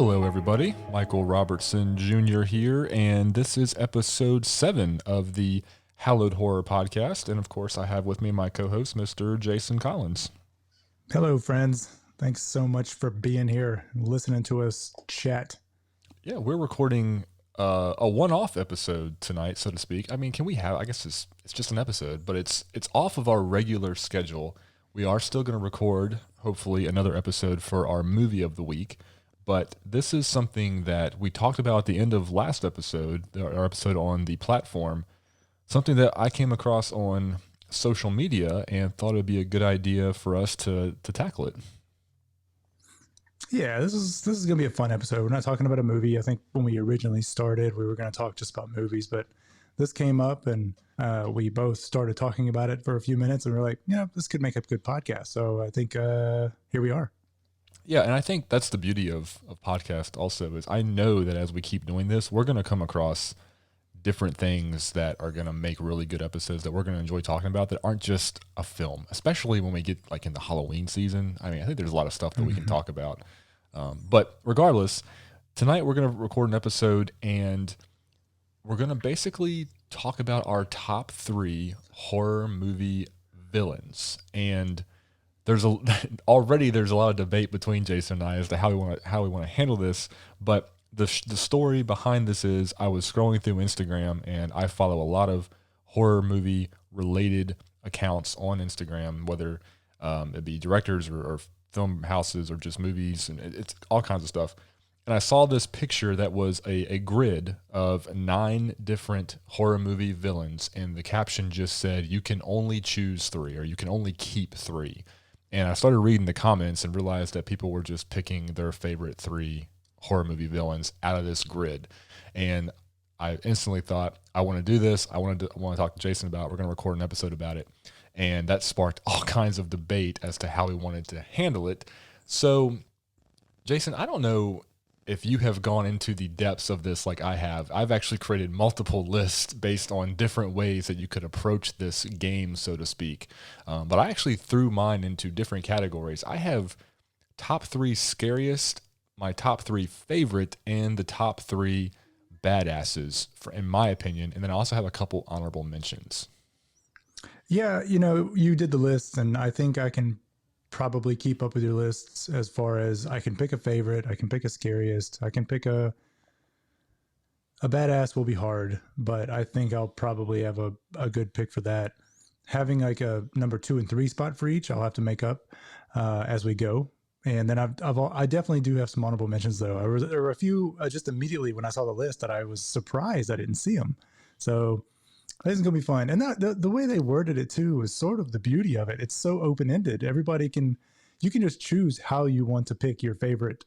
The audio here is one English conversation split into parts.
Hello, everybody. Michael Robertson Jr. here, and this is episode 7 of the Hallowed Horror Podcast. And of course, I have with me my co-host, Mr. Jason Collins. Hello, friends. Thanks so much for being here and listening to us chat. Yeah, we're recording a one-off episode tonight, so to speak. I mean, I guess it's just an episode, but it's off of our regular schedule. We are still going to record, hopefully, another episode for our movie of the week. But this is something that we talked about at the end of last episode, our episode on the platform, something that I came across on social media and thought it would be a good idea for us to tackle it. Yeah, this is going to be a fun episode. We're not talking about a movie. I think when we originally started, we were going to talk just about movies, but this came up and we both started talking about it for a few minutes and we're like, this could make a good podcast. So I think here we are. Yeah, and I think that's the beauty of podcast also is I know that as we keep doing this, we're going to come across different things that are going to make really good episodes that we're going to enjoy talking about that aren't just a film, especially when we get like in the Halloween season. I mean, I think there's a lot of stuff that we can talk about. But regardless, tonight we're going to record an episode and we're going to basically talk about our top 3 horror movie villains. And there's already a lot of debate between Jason and I as to how we want to handle this. But the story behind this is I was scrolling through Instagram and I follow a lot of horror movie related accounts on Instagram, whether it be directors or film houses or just movies, and it's all kinds of stuff. And I saw this picture that was a grid of 9 different horror movie villains, and the caption just said, "You can only choose 3, or you can only keep 3." And I started reading the comments and realized that people were just picking their favorite 3 horror movie villains out of this grid. And I instantly thought, I want to do this. I want to talk to Jason about it. We're going to record an episode about it. And that sparked all kinds of debate as to how we wanted to handle it. So, Jason, I don't know if you have gone into the depths of this like I have. I've actually created multiple lists based on different ways that you could approach this game, so to speak. But I actually threw mine into different categories. I have top 3 scariest, my top 3 favorite, and the top 3 badasses, in my opinion. And then I also have a couple honorable mentions. Yeah, you did the list, and I think I can probably keep up with your lists as far as I can pick a favorite, I can pick a scariest, I can pick a badass will be hard, but I think I'll probably have a good pick for that. Having like a number 2 and 3 spot for each, I'll have to make up as we go. And then I definitely do have some honorable mentions though. There were a few just immediately when I saw the list that I was surprised I didn't see them. So this is going to be fun. And the way they worded it too is sort of the beauty of it. It's so open-ended. You can just choose how you want to pick your favorite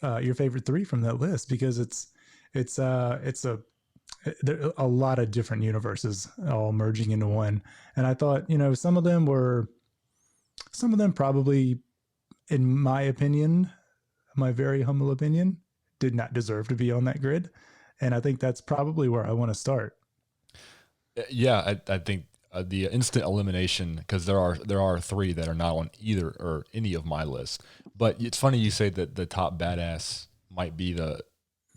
3 from that list, because there are a lot of different universes all merging into one. And I thought, some of them probably, in my opinion, my very humble opinion, did not deserve to be on that grid. And I think that's probably where I want to start. Yeah, I think the instant elimination, because there are 3 that are not on either or any of my lists. But it's funny you say that the top badass might be the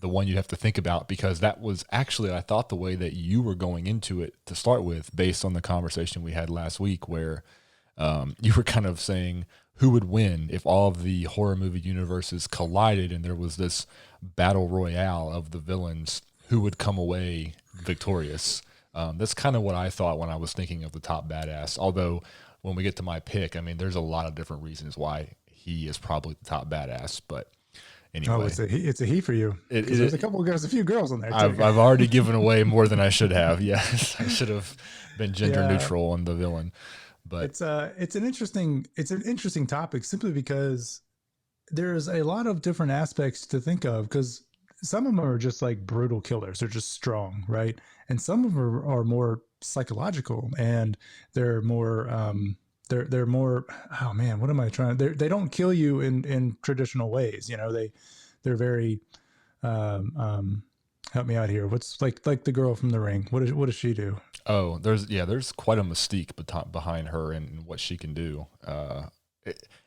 one you have to think about, because that was actually, I thought, the way that you were going into it to start with, based on the conversation we had last week, where you were kind of saying who would win if all of the horror movie universes collided and there was this battle royale of the villains, who would come away victorious. That's kind of what I thought when I was thinking of the top badass. Although when we get to my pick, I mean, there's a lot of different reasons why he is probably the top badass. But anyway, it's a he for you. There's a few girls on there too. I've already given away more than I should have. Yes, I should have been gender neutral on the villain. But it's an interesting topic, simply because there's a lot of different aspects to think of, because some of them are just like brutal killers. They're just strong, right? And some of them are more psychological, and they're more, they're more, oh man, what am I trying? They don't kill you in traditional ways. They're very, help me out here. What's like the girl from The Ring? What does she do? Oh, there's quite a mystique behind her and what she can do.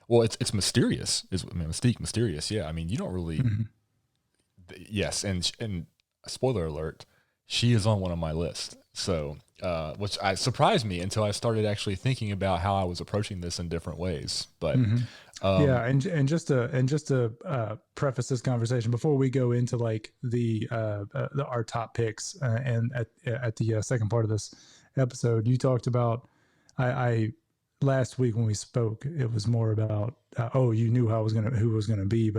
It's mysterious. Mysterious. Yeah. I mean, you don't really, Yes, and spoiler alert, she is on one of my lists. So, which surprised me until I started actually thinking about how I was approaching this in different ways. But Yeah, and just to preface this conversation before we go into like our top picks, and at the second part of this episode, you talked about I last week when we spoke, it was more about you knew who was gonna be,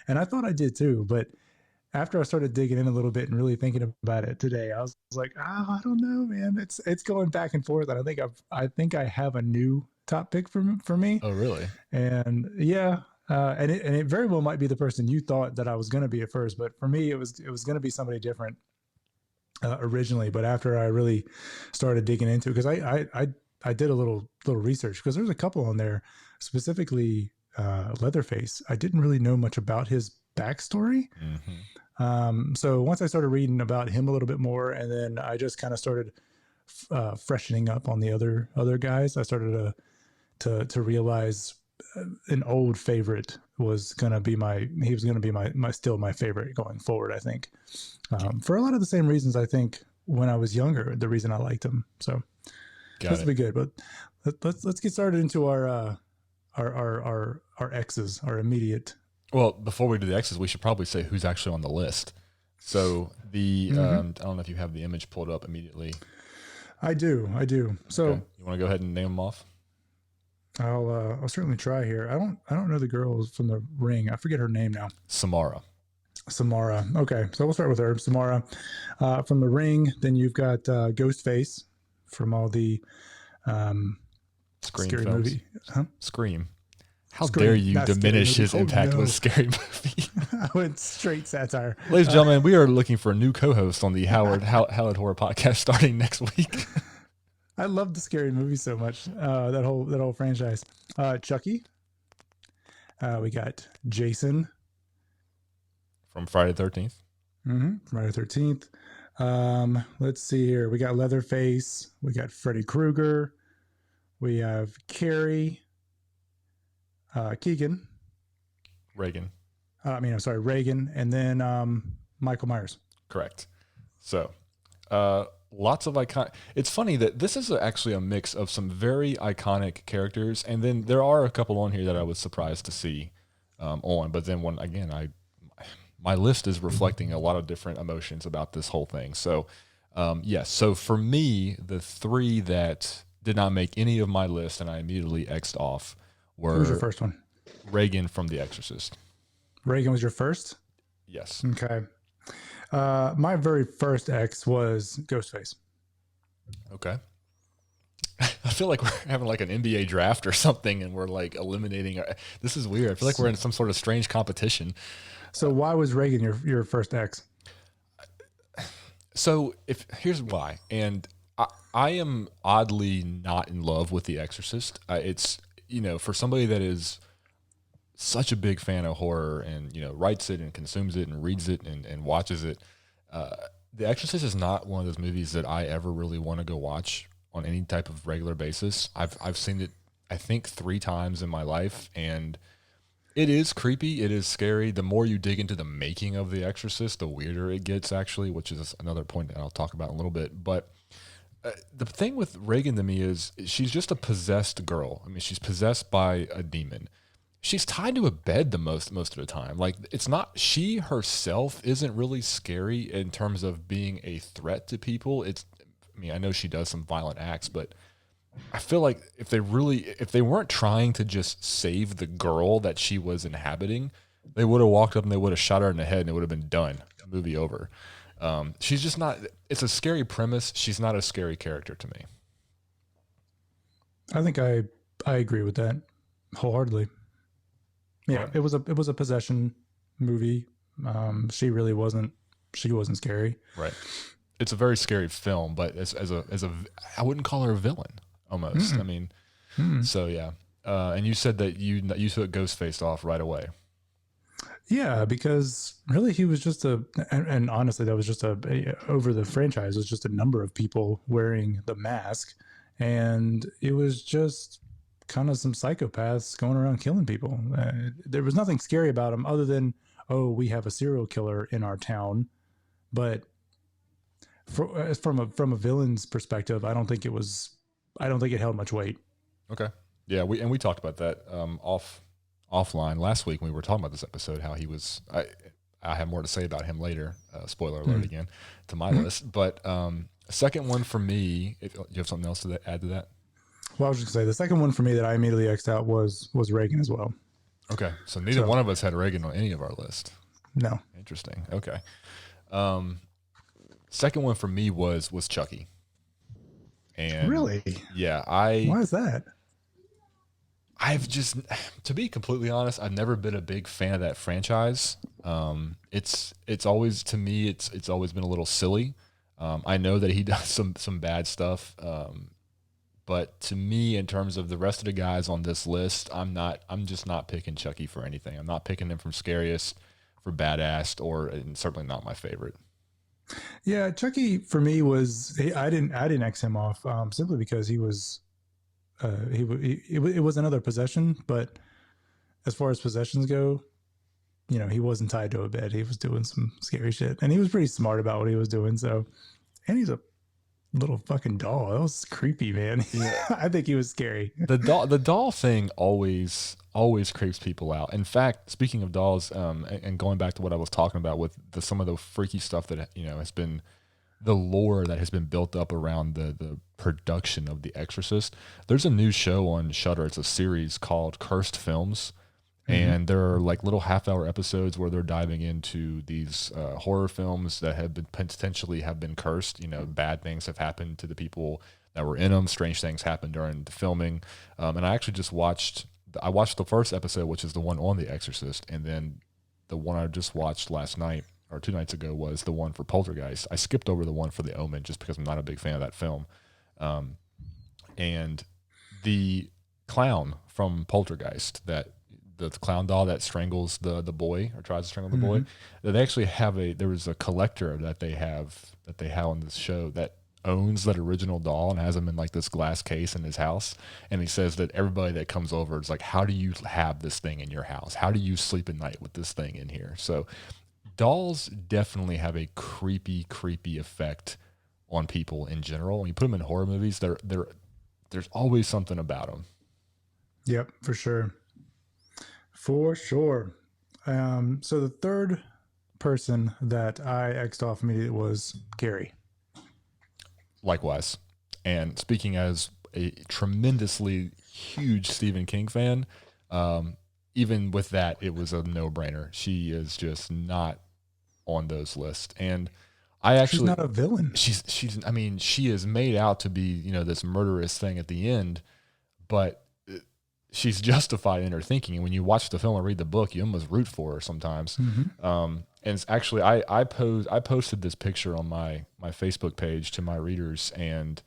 and I thought I did too, but after I started digging in a little bit and really thinking about it today, I was like, I don't know, man. It's going back and forth, and I think I have a new top pick for me. oh, really? And yeah, and it very well might be the person you thought that I was going to be at first, but for me, it was going to be somebody different originally. But after I really started digging into it, because I did a little research, because there's a couple on there, specifically Leatherface. I didn't really know much about his backstory. So once I started reading about him a little bit more, and then I just kind of started freshening up on the other guys, I started to realize an old favorite was going to be still my favorite going forward, I think. For a lot of the same reasons, I think when I was younger, the reason I liked him. So this will be good, but let's get started into our X's, our immediate. Well, before we do the X's, we should probably say who's actually on the list. So I don't know if you have the image pulled up immediately. I do. So okay. You want to go ahead and name them off? I'll certainly try here. I don't know the girl from The Ring. I forget her name now. Samara. Okay, so we'll start with her. Samara from The Ring. Then you've got Ghostface from all the Scream scary films. Movie. Huh? Scream. How Scream, dare you diminish his impact no. with Scary Movie? I went straight satire. Ladies and gentlemen, we are looking for a new co-host on the Hallowed Horror Podcast starting next week. I love the Scary Movie so much. That whole franchise. Chucky. We got Jason from Friday the 13th. Friday the 13th. Let's see here. We got Leatherface. We got Freddy Krueger. We have Carrie. Keegan. Reagan. Reagan. And then Michael Myers. Correct. So, lots of iconic. It's funny that this is actually a mix of some very iconic characters, and then there are a couple on here that I was surprised to see on. But then my list is reflecting a lot of different emotions about this whole thing. So, yes. So for me, the three that did not make any of my list and I immediately X'd off were. Who's your first one? Reagan from The Exorcist. Reagan was your first? Yes. Okay. My very first X was Ghostface. Okay. I feel like we're having like an NBA draft or something, and we're like eliminating. This is weird. I feel like we're in some sort of strange competition. So why was Reagan your first X? So here's why, and I am oddly not in love with The Exorcist. It's for somebody that is such a big fan of horror and writes it and consumes it and reads it and watches it. The Exorcist is not one of those movies that I ever really want to go watch on any type of regular basis. I've seen it I think 3 times in my life, and it is creepy. It is scary. The more you dig into the making of The Exorcist, the weirder it gets, actually, which is another point that I'll talk about in a little bit. But the thing with Reagan to me is she's just a possessed girl. I mean, she's possessed by a demon. She's tied to a bed the most of the time. Like, it's not, she herself isn't really scary in terms of being a threat to people. I know she does some violent acts, but I feel like if they weren't trying to just save the girl that she was inhabiting, they would have walked up and they would have shot her in the head and it would have been done. Movie over. She's just not, it's a scary premise. She's not a scary character to me. I think I agree with that wholeheartedly. Yeah, it was a possession movie. She wasn't scary. Right. It's a very scary film, but as a I wouldn't call her a villain almost. I mean, so yeah. And you said that you took Ghostface off right away. Yeah, because really he was just and honestly that was just over the franchise was just a number of people wearing the mask, and it was just kind of some psychopaths going around killing people. There was nothing scary about them other than, oh, we have a serial killer in our town. But from a villain's perspective, I don't think it held much weight. Okay. Yeah, we talked about that offline last week when we were talking about this episode. How he was. I have more to say about him later. Spoiler alert again to my list. But second one for me. If you have something else to add to that. Well, I was just gonna say the second one for me that I immediately X'd out was Reagan as well. Okay, so neither one of us had Reagan on any of our list. No. Interesting. Okay. Second one for me was Chucky. And really? Yeah, Why is that? I've just, to be completely honest, I've never been a big fan of that franchise. It's always, to me, it's always been a little silly. I know that he does some bad stuff. But to me, in terms of the rest of the guys on this list, I'm just not picking Chucky for anything. I'm not picking him from Scariest, for Badass, and certainly not my favorite. Yeah, Chucky for me was I didn't X him off simply because he was it was another possession, but as far as possessions go, he wasn't tied to a bed. He was doing some scary shit, and he was pretty smart about what he was doing. So, and he's a little fucking doll. That was creepy, man. Yeah. I think he was scary. The doll thing always creeps people out. In fact, speaking of dolls, and going back to what I was talking about with some of the freaky stuff that has been the lore that has been built up around the production of The Exorcist. There's a new show on Shudder. It's a series called Cursed Films. And there are like little half-hour episodes where they're diving into these horror films that have been potentially have been cursed. Bad things have happened to the people that were in them. Strange things happened during the filming. And I actually just watched the first episode, which is the one on The Exorcist, and then the one I just watched last night or 2 nights ago was the one for Poltergeist. I skipped over the one for The Omen just because I'm not a big fan of that film. And the clown from Poltergeist, the clown doll that strangles the boy or tries to strangle the boy, they actually have there was a collector that they have on this show that owns that original doll and has him in like this glass case in his house. And he says that everybody that comes over is like, how do you have this thing in your house? How do you sleep at night with this thing in here? So dolls definitely have a creepy effect on people in general. When you put them in horror movies, there's always something about them. Yep, for sure. For sure. So the third person that I X'd off immediately was Carrie. Likewise. And speaking as a tremendously huge Stephen King fan, even with that, it was a no-brainer. She is just not on those lists. And she's not a villain. She is made out to be, this murderous thing at the end, but she's justified in her thinking. And when you watch the film and read the book, you almost root for her sometimes. And it's actually, I posted this picture on my Facebook page to my readers and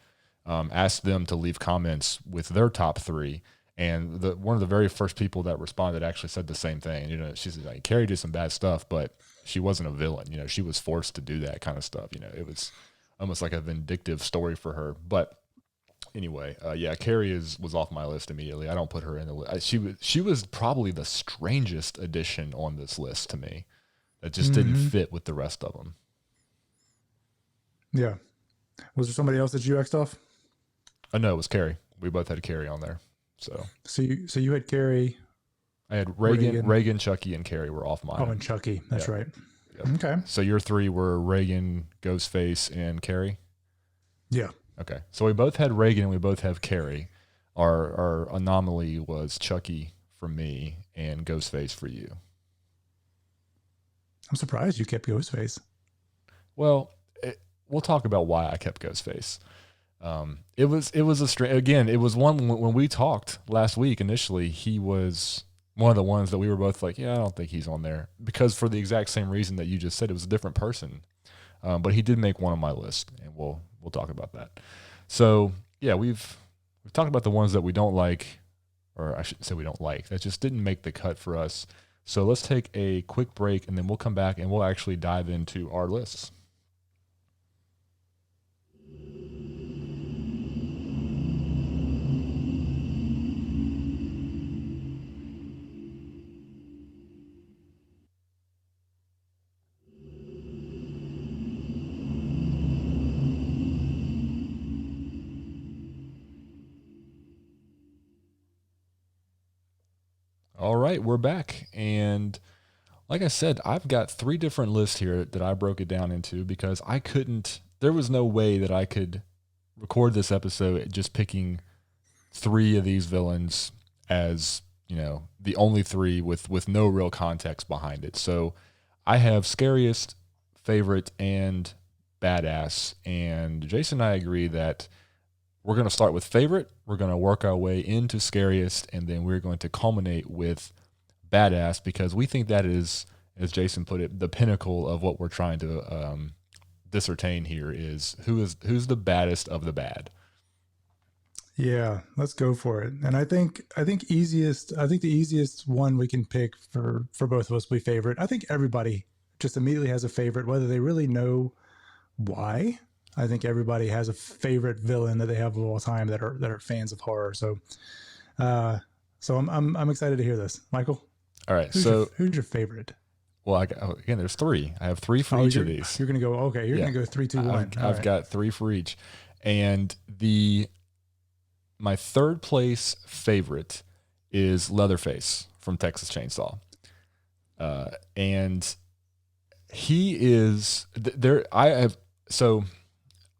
asked them to leave comments with their top 3. And one of the very first people that responded actually said the same thing. She said, like, Carrie did some bad stuff, but she wasn't a villain. She was forced to do that kind of stuff. It was almost like a vindictive story for her. But anyway, Carrie was off my list immediately. I don't put her in the list. She was probably the strangest addition on this list to me. That just didn't fit with the rest of them. Yeah. Was there somebody else that you X'd off? No, it was Carrie. We both had Carrie on there. So you had Carrie. I had Reagan, Chucky, and Carrie were off mine. Oh, and Chucky. That's right. Yep. Okay. So your 3 were Reagan, Ghostface, and Carrie? Yeah. Okay. So we both had Reagan and we both have Carrie. Our anomaly was Chucky for me and Ghostface for you. I'm surprised you kept Ghostface. Well, we'll talk about why I kept Ghostface. It was a strange, again, it was one when we talked last week initially, he was one of the ones that we were both like, yeah, I don't think he's on there, because for the exact same reason that you just said, it was a different person. But he did make one on my list, and we'll talk about that. So yeah, we've talked about the ones that we don't like, or I shouldn't say we don't like, that just didn't make the cut for us. So let's take a quick break, and then we'll come back and we'll actually dive into our lists. All right, we're back. And like I said, I've got 3 different lists here that I broke it down into because there was no way that I could record this episode just picking 3 of these villains as, the only 3 with no real context behind it. So I have scariest, favorite, and badass. And Jason and I agree that we're going to start with favorite. We're going to work our way into scariest, and then we're going to culminate with badass because we think that is, as Jason put it, the pinnacle of what we're trying to discertain here is who's the baddest of the bad. Yeah, let's go for it. And I think the easiest one we can pick for both of us will be favorite. I think everybody just immediately has a favorite, whether they really know why. I think everybody has a favorite villain that they have of all time that are fans of horror. So, I'm excited to hear this, Michael. All right, who's your favorite? Well, again, there's 3. I have 3 for each of these. You're gonna go. Okay, you're gonna go 3, 2, 1. I've got 3 for each, and my third place favorite is Leatherface from Texas Chainsaw, and he is there.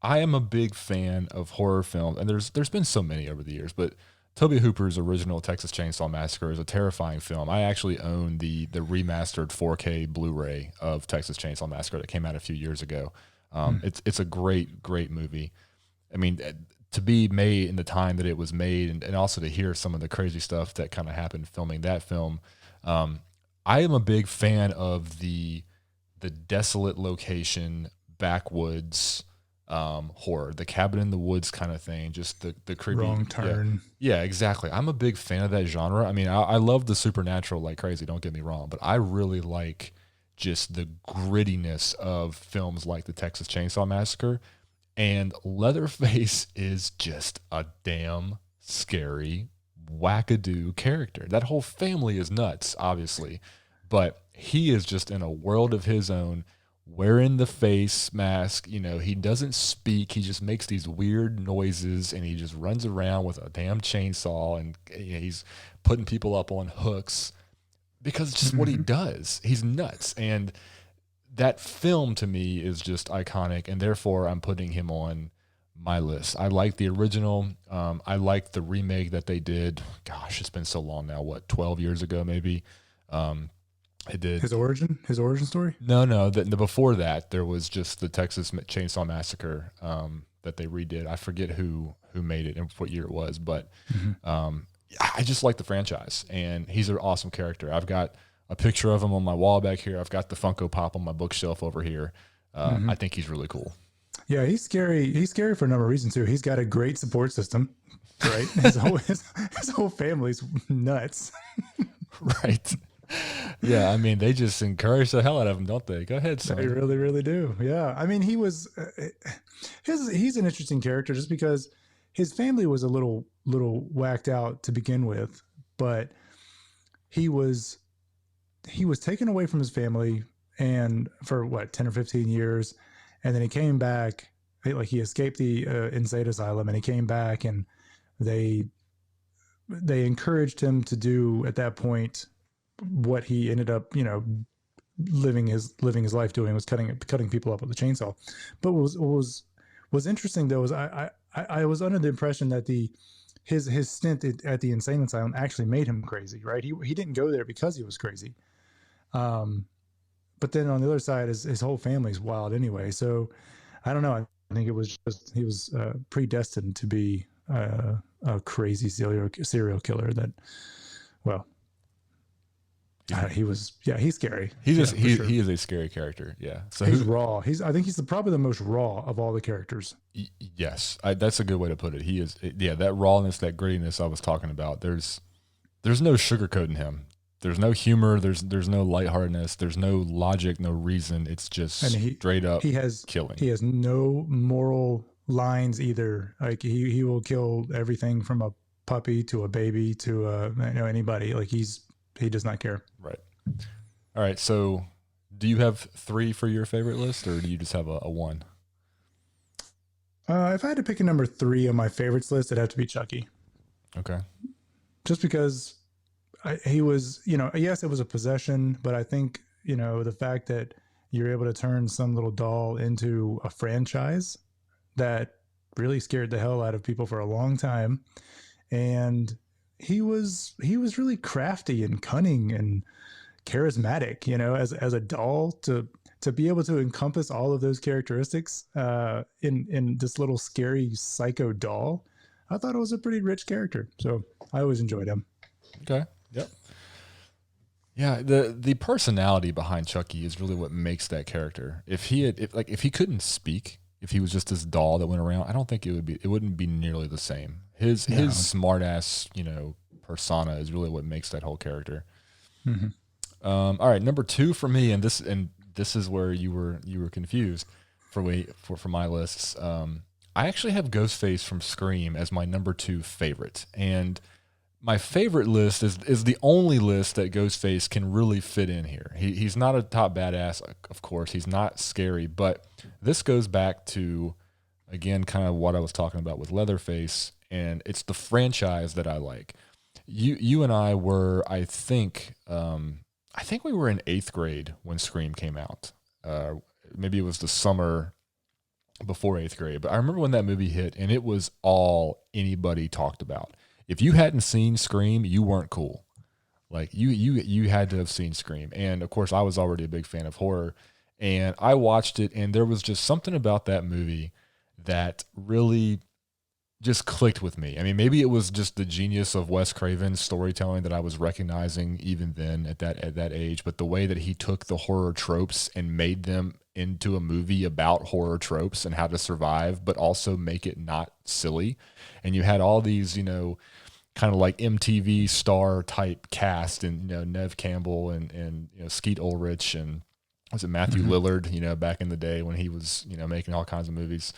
I am a big fan of horror films, and there's been so many over the years, but Tobe Hooper's original Texas Chainsaw Massacre is a terrifying film. I actually own the remastered 4K Blu-ray of Texas Chainsaw Massacre that came out a few years ago. It's a great movie. I mean, to be made in the time that it was made, and also to hear some of the crazy stuff that kind of happened filming that film. I am a big fan of the desolate location, backwoods, horror, the cabin in the woods kind of thing, just the creepy wrong turn. Yeah, exactly. I'm a big fan of that genre. I mean, I love the supernatural like crazy, don't get me wrong, but I really like just the grittiness of films like the Texas Chainsaw Massacre, and Leatherface is just a damn scary wackadoo character. That whole family is nuts, obviously, but he is just in a world of his own, wearing the face mask. He doesn't speak. He just makes these weird noises, and he just runs around with a damn chainsaw, and he's putting people up on hooks because it's just what he does. He's nuts. And that film to me is just iconic, and therefore I'm putting him on my list. I like the original. I like the remake that they did. Gosh, it's been so long now. 12 years ago, maybe. It did. His origin story? No. Before that, there was just the Texas Chainsaw Massacre that they redid. I forget who made it and what year it was, but I just like the franchise, and he's an awesome character. I've got a picture of him on my wall back here. I've got the Funko Pop on my bookshelf over here. I think he's really cool. Yeah, he's scary. He's scary for a number of reasons too. He's got a great support system, right? His whole family's nuts. Right. Yeah, I mean, they just encourage the hell out of him, don't they? Go ahead, son. They really, really do. Yeah, I mean, he's an interesting character just because his family was a little whacked out to begin with, but he was taken away from his family and for 10 or 15 years, and then he came back. He escaped the insane asylum, and he came back, and they encouraged him to do at that point what he ended up, living his life doing, was cutting people up with a chainsaw. But what was interesting though is I was under the impression that his stint at the insane asylum actually made him crazy, right? He didn't go there because he was crazy. But then on the other side, his whole family's wild anyway. So I don't know. I think it was just he was predestined to be a crazy serial killer. That, well. He's scary. He is a scary character. Yeah. So he's raw. I think he's probably the most raw of all the characters. Yes. That's a good way to put it. He is. Yeah. That rawness, that grittiness I was talking about. There's no sugarcoating him. There's no humor. There's no lightheartedness. There's no logic, no reason. It's just straight up killing. He has no moral lines either. Like he will kill everything from a puppy to a baby to anybody. Like he does not care. Right. All right. So do you have 3 for your favorite list, or do you just have a 1? If I had to pick a number 3 on my favorites list, it'd have to be Chucky. Okay. Just because he was, yes, it was a possession, but I think, the fact that you're able to turn some little doll into a franchise that really scared the hell out of people for a long time. And he was really crafty and cunning and charismatic, as a doll to be able to encompass all of those characteristics in this little scary psycho doll. I thought it was a pretty rich character. So I always enjoyed him. Okay. Yep. Yeah, the personality behind Chucky is really what makes that character. If he couldn't speak, if he was just this doll that went around, I don't think it wouldn't be nearly the same. His smart ass, persona is really what makes that whole character. Mm-hmm. All right, number 2 for me, and this is where you were confused for my lists. I actually have Ghostface from Scream as my number 2 favorite, and my favorite list is the only list that Ghostface can really fit in here. He's not a top badass, of course. He's not scary, but this goes back to, again, kind of what I was talking about with Leatherface, and it's the franchise that I like. You and I were, I think we were in 8th grade when Scream came out. Maybe it was the summer before 8th grade, but I remember when that movie hit, and it was all anybody talked about. If you hadn't seen Scream, you weren't cool. Like you had to have seen Scream. And of course I was already a big fan of horror, and I watched it, and there was just something about that movie that really just clicked with me. I mean, maybe it was just the genius of Wes Craven's storytelling that I was recognizing even then at that age, but the way that he took the horror tropes and made them into a movie about horror tropes and how to survive, but also make it not silly. And you had all these, kind of like MTV star type cast, and Nev Campbell and Skeet Ulrich, and was it Matthew Lillard, back in the day when he was making all kinds of movies.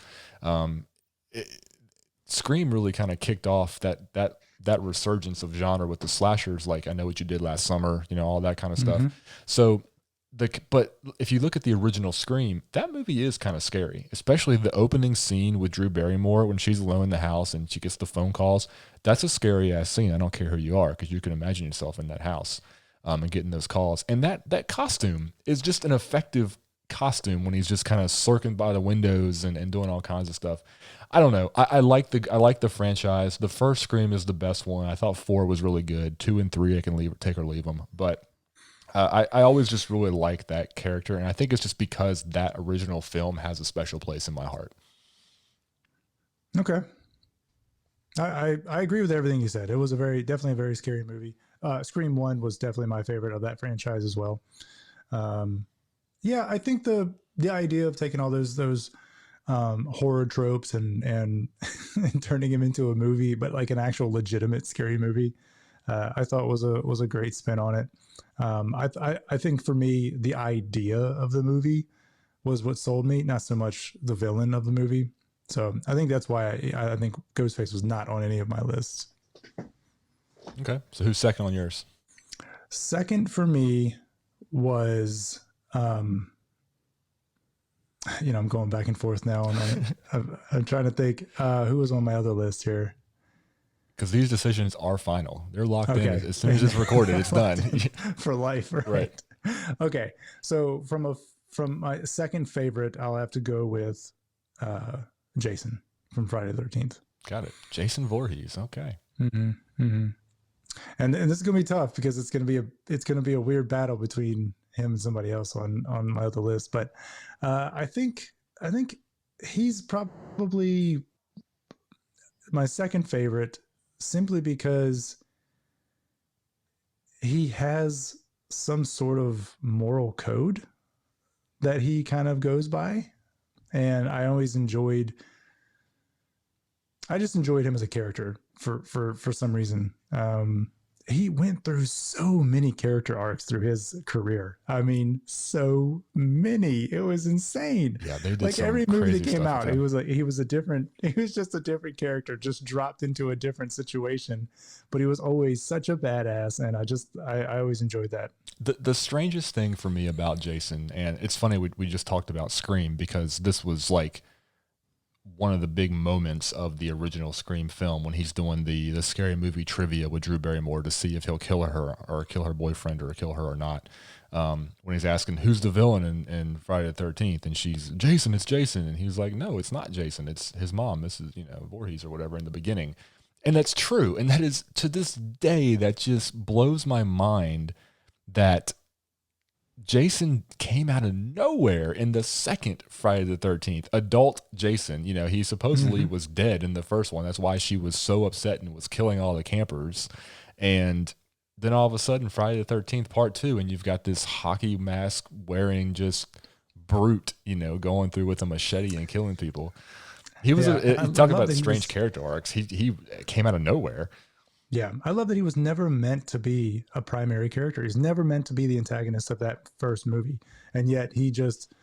Scream really kind of kicked off that resurgence of genre with the slashers, like I Know What You Did Last Summer, all that kind of stuff. So but if you look at the original Scream, that movie is kind of scary, especially the opening scene with Drew Barrymore when she's alone in the house and she gets the phone calls. That's a scary ass scene. I don't care who you are, because you can imagine yourself in that house and getting those calls. And that costume is just an effective costume when he's just kind of circling by the windows and doing all kinds of stuff. I don't know. I like the franchise. The first Scream is the best one. I thought 4 was really good. 2 and 3 I can take or leave them, but I always just really like that character, and I think it's just because that original film has a special place in my heart. Okay. I agree with everything you said. It was definitely a very scary movie. Scream 1 was definitely my favorite of that franchise as well. Yeah, I think the idea of taking all those horror tropes and and turning them into a movie, but like an actual legitimate scary movie, I thought was a great spin on it. I think for me, the idea of the movie was what sold me, not so much the villain of the movie. So I think that's why I think Ghostface was not on any of my lists. Okay. So who's second on yours? Second for me was, I'm going back and forth now. I'm trying to think who was on my other list here. Because these decisions are final. They're locked in. As soon as it's recorded, it's done. For life, right? Okay. So from my second favorite, I'll have to go with Jason from Friday the 13th. Got it. Jason Voorhees. Okay. Mm-hmm. Mm-hmm. And this is gonna be tough because it's gonna be a weird battle between him and somebody else on my other list. But I think he's probably my second favorite, simply because he has some sort of moral code that he kind of goes by. And I just enjoyed him as a character for some reason. He went through so many character arcs through his career. I mean, so many. It was insane. Yeah, they did like some every movie that came out, he was just a different character, just dropped into a different situation. But he was always such a badass, and I always enjoyed that. The strangest thing for me about Jason, and it's funny we just talked about Scream, because this was like one of the big moments of the original Scream film when he's doing the scary movie trivia with Drew Barrymore to see if he'll kill her or kill her boyfriend or kill her or not. When he's asking who's the villain in Friday the 13th, and she's Jason, it's Jason, and he's like, no, it's not Jason, it's his mom, Mrs. Voorhees or whatever in the beginning, and that's true, and that is to this day that just blows my mind that Jason came out of nowhere in the second Friday the 13th. Adult Jason, he supposedly was dead in the first one. That's why she was so upset and was killing all the campers. And then all of a sudden, Friday the 13th part 2, and you've got this hockey mask wearing just brute, going through with a machete and killing people. He was talking about strange character arcs. He came out of nowhere. Yeah, I love that he was never meant to be a primary character. He's never meant to be the antagonist of that first movie. And yet he just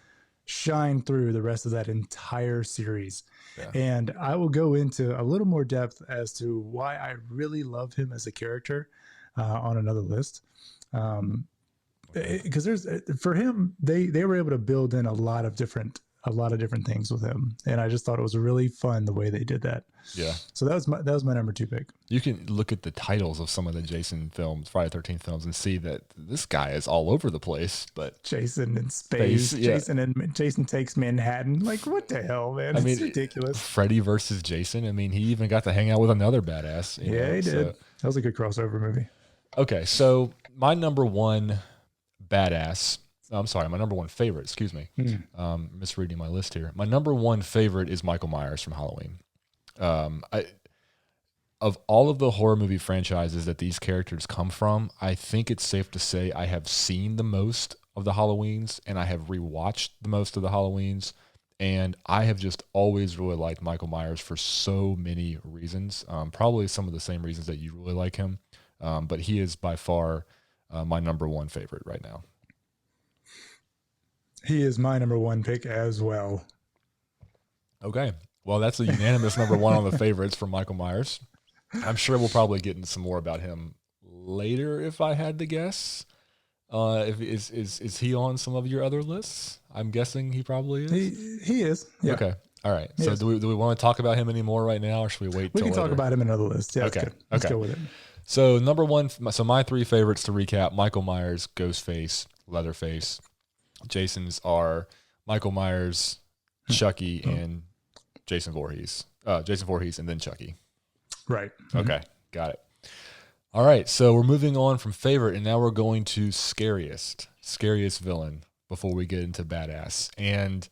shined through the rest of that entire series. Yeah. And I will go into a little more depth as to why I really love him as a character on another list. Because for him, they were able to build in a lot of different things with him, and I just thought it was really fun the way they did that. Yeah. So that was my number 2 pick. You can look at the titles of some of the Jason films, Friday the 13th films, and see that this guy is all over the place. But Jason in space, yeah. Jason takes Manhattan. Like, what the hell, man? It's ridiculous. Freddy versus Jason. I mean, he even got to hang out with another badass. He did. That was a good crossover movie. Okay, so my number one badass. I'm sorry, my number one favorite, excuse me. Misreading my list here. My number one favorite is Michael Myers from Halloween. Of all of the horror movie franchises that these characters come from, I think it's safe to say I have seen the most of the Halloweens, and I have rewatched the most of the Halloweens, and I have just always really liked Michael Myers for so many reasons. Probably some of the same reasons that you really like him, but he is by far my number one favorite right now. He is my number 1 pick as well. Okay. Well, that's a unanimous number 1 on the favorites for Michael Myers. I'm sure we'll probably get into some more about him later if I had to guess. Is he on some of your other lists? I'm guessing he probably is. He is. Yeah. Okay. All right. So do we want to talk about him anymore right now, or should we wait? We can talk about him in another list. Yeah. Okay. Let's go with it. So number 1. So my 3 favorites to recap: Michael Myers, Ghostface, Leatherface. Jason's are Michael Myers, Chucky, and Jason Voorhees. Jason Voorhees, and then Chucky. Right. Okay, got it. All right, so we're moving on from favorite, and now we're going to scariest villain before we get into badass. And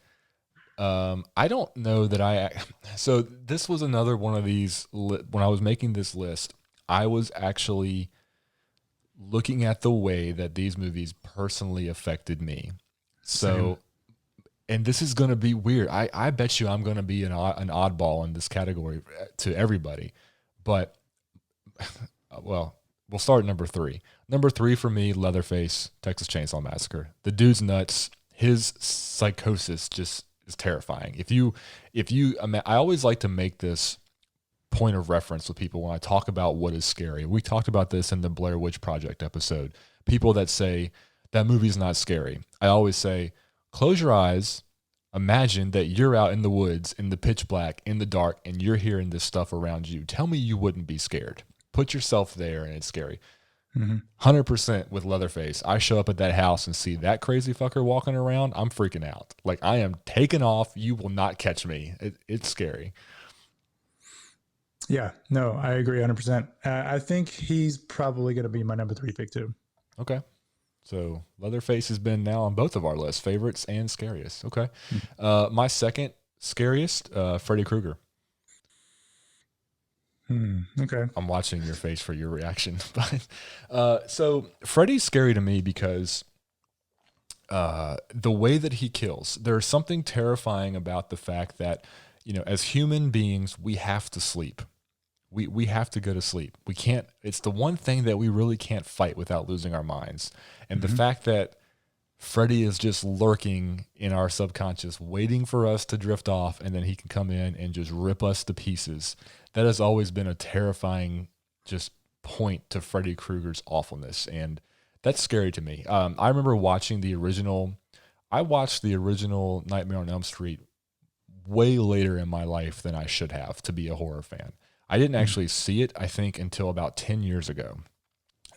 I don't know that so this was another one of these, when I was making this list, I was actually looking at the way that these movies personally affected me. So, and this is going to be weird. I bet you I'm going to be an oddball in this category to everybody. But, well, we'll start at number 3. Number 3 for me, Leatherface, Texas Chainsaw Massacre. The dude's nuts. His psychosis just is terrifying. I always like to make this point of reference with people when I talk about what is scary. We talked about this in the Blair Witch Project episode. People that say, that movie's not scary. I always say, close your eyes, imagine that you're out in the woods, in the pitch black, in the dark, and you're hearing this stuff around you. Tell me you wouldn't be scared. Put yourself there, and it's scary. 100% with Leatherface. I show up at that house and see that crazy fucker walking around, I'm freaking out. Like, I am taking off. You will not catch me. It's scary. Yeah, no, I agree 100%. I think he's probably going to be my number 3 pick too. Okay. So Leatherface has been now on both of our lists, favorites and scariest. Okay. My second scariest, Freddy Krueger. Okay. I'm watching your face for your reaction. So Freddy's scary to me because the way that he kills, there's something terrifying about the fact that, as human beings, we have to sleep. We have to go to sleep. We can't, it's the one thing that we really can't fight without losing our minds. And the fact that Freddy is just lurking in our subconscious, waiting for us to drift off, and then he can come in and just rip us to pieces. That has always been a terrifying just point to Freddy Krueger's awfulness. And that's scary to me. I remember watching I watched the original Nightmare on Elm Street way later in my life than I should have to be a horror fan. I didn't actually see it, I think, until about 10 years ago.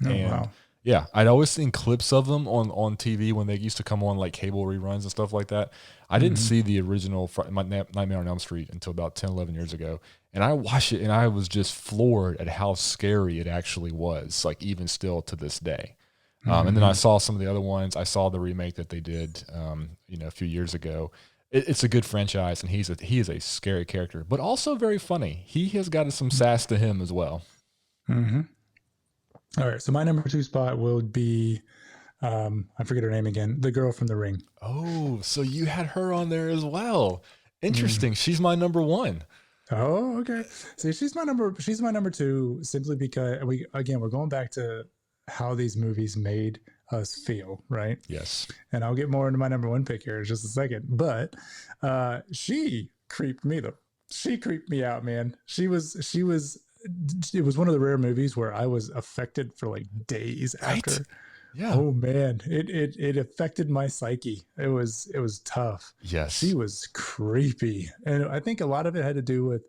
Oh, And wow. yeah, I'd always seen clips of them on TV when they used to come on like cable reruns and stuff like that. I didn't see the original Nightmare on Elm Street until about 10, 11 years ago. And I watched it and I was just floored at how scary it actually was, like even still to this day. And then I saw some of the other ones. I saw the remake that they did, a few years ago. It's a good franchise, and he is a scary character, but also very funny. He has got some sass to him as well. Mm-hmm. All right. So my number 2 spot will be, I forget her name again, the girl from The Ring. Oh, so you had her on there as well. Interesting. She's my number 1. Oh, okay. See, she's my number 2 simply because we're going back to how these movies made us feel, right? Yes. And I'll get more into my number 1 pick here in just a second. But she creeped me out, man. It was one of the rare movies where I was affected for like days after. Right? Yeah. Oh man, it affected my psyche. It was tough. Yes. She was creepy. And I think a lot of it had to do with,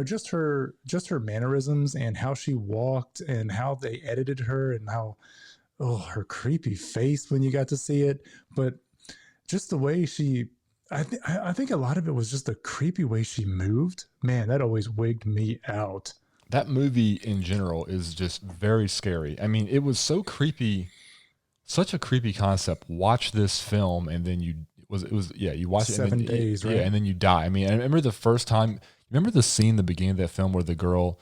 just her mannerisms and how she walked and how they edited her and how, her creepy face when you got to see it. But just the way I think a lot of it was just the creepy way she moved. Man, that always wigged me out. That movie in general is just very scary. I mean, it was so creepy, such a creepy concept. Watch this film and then you watch it 7 days, right? Yeah, and then you die. I mean, I remember the first time. Remember the scene, the beginning of that film where the girl,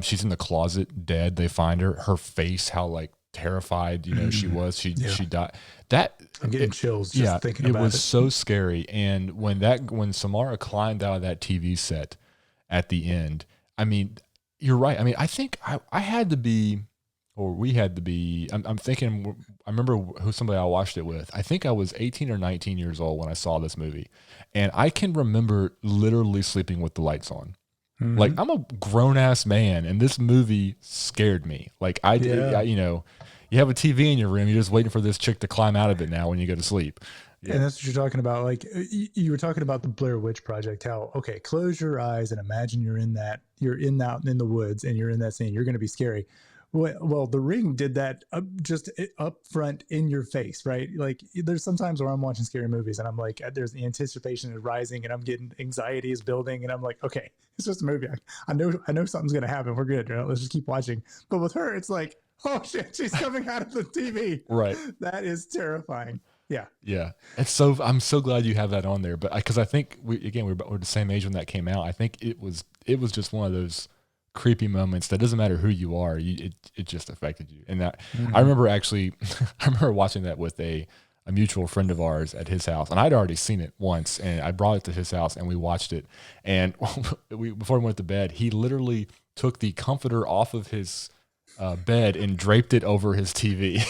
she's in the closet, dead. They find her face, how like terrified, she was. She died. I'm getting chills just thinking about it. It was so scary. And when Samara climbed out of that TV set at the end, I mean, you're right. I mean, I think I had to be, or we had to be, I'm thinking, I remember somebody I watched it with. I think I was 18 or 19 years old when I saw this movie. And I can remember literally sleeping with the lights on. Mm-hmm. Like, I'm a grown ass man and this movie scared me. Like you have a TV in your room. You're just waiting for this chick to climb out of it now when you go to sleep. Yeah. And that's what you're talking about. Like you were talking about the Blair Witch Project, how, okay, close your eyes and imagine you're in the woods and you're in that scene. You're going to be scary. Well, The Ring did that just up front in your face, right? Like there's sometimes where I'm watching scary movies and I'm like, there's the anticipation is rising and I'm getting anxiety is building and I'm like, okay, it's just a movie. I know something's going to happen. We're good. Let's just keep watching. But with her, it's like, oh shit, she's coming out of the TV. Right. That is terrifying. Yeah. Yeah. I'm so glad you have that on there. But because I think we're the same age when that came out. I think it was just one of those creepy moments that doesn't matter who you are. It just affected you. And that I remember watching that with a mutual friend of ours at his house, and I'd already seen it once and I brought it to his house and we watched it. And before we went to bed, he literally took the comforter off of his bed and draped it over his TV.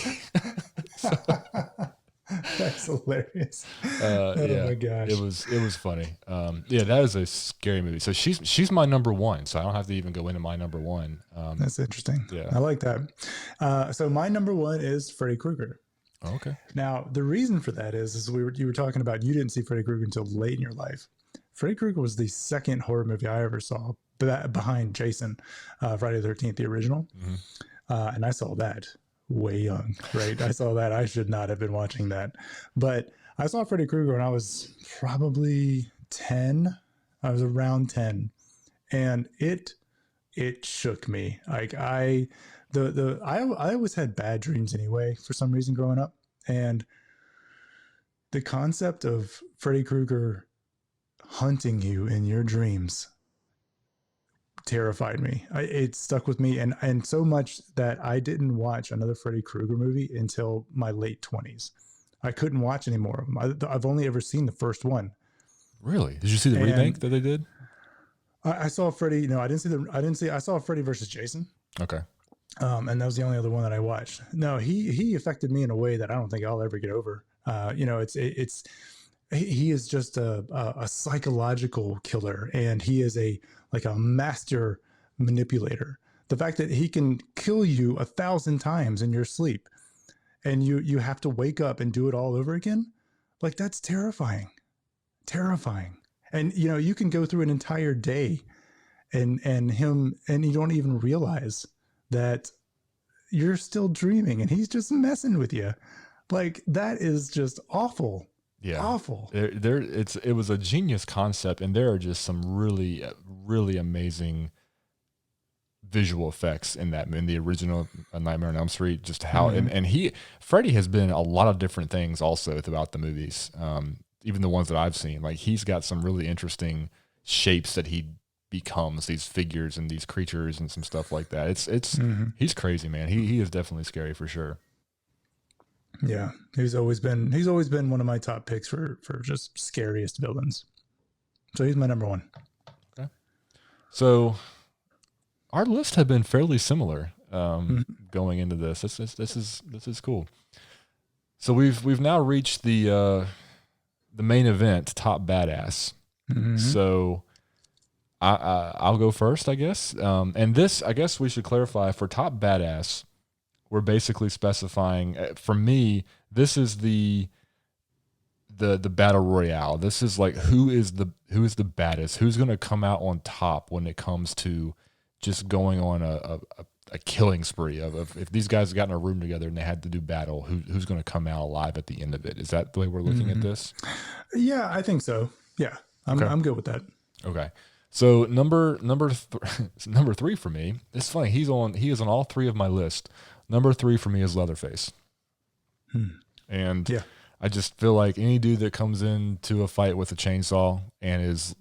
That's hilarious. Oh my gosh. It was funny. That is a scary movie. So she's my number 1. So I don't have to even go into my number 1. That's interesting. Yeah. I like that. So my number 1 is Freddy Krueger. Oh, okay. Now the reason for that is you were talking about, you didn't see Freddy Krueger until late in your life. Freddy Krueger was the second horror movie I ever saw behind Jason, Friday the 13th, the original. Mm-hmm. And I saw that way young, right? I saw that. I should not have been watching that. But I saw Freddy Krueger when I was probably 10. I was around 10. And it shook me. Like I always had bad dreams anyway, for some reason growing up. And the concept of Freddy Krueger hunting you in your dreams terrified me. It stuck with me, and so much that I didn't watch another Freddy Krueger movie until my late 20s. I couldn't watch any more of them. I've only ever seen the first one. Really? Did you see the remake that they did? I saw Freddy. No, I didn't see. I saw Freddy versus Jason. Okay. And that was the only other one that I watched. No, he affected me in a way that I don't think I'll ever get over. He is just a psychological killer, and he is a master manipulator. The fact that he can kill you 1,000 times in your sleep and you have to wake up and do it all over again. Like, that's terrifying. And you can go through an entire day and you don't even realize that you're still dreaming and he's just messing with you. Like, that is just awful. Yeah. Awful. It was a genius concept, and there are just some really, really amazing visual effects in the original Nightmare on Elm Street. Just how and Freddy has been a lot of different things also throughout the movies. Even the ones that I've seen, like he's got some really interesting shapes that he becomes, these figures and these creatures and some stuff like that. It's he's crazy, man. He is definitely scary for sure. Yeah, he's always been one of my top picks for just scariest villains. So he's my number one. Okay. So our lists have been fairly similar going into this. This is cool. So we've now reached the main event, top badass. So I'll go first, I guess. And this, I guess we should clarify, for top badass, we're basically specifying, for me, this is the battle royale. This is like who is the baddest, who's going to come out on top when it comes to just going on a killing spree of if these guys got in a room together and they had to do battle, who's going to come out alive at the end of it. Is that the way we're looking at this? Yeah, I think so. Yeah, I'm good with that. Okay. So number 3 for me, it's funny. He is on all 3 of my list. Number 3 for me is Leatherface. And yeah, I just feel like any dude that comes into a fight with a chainsaw and is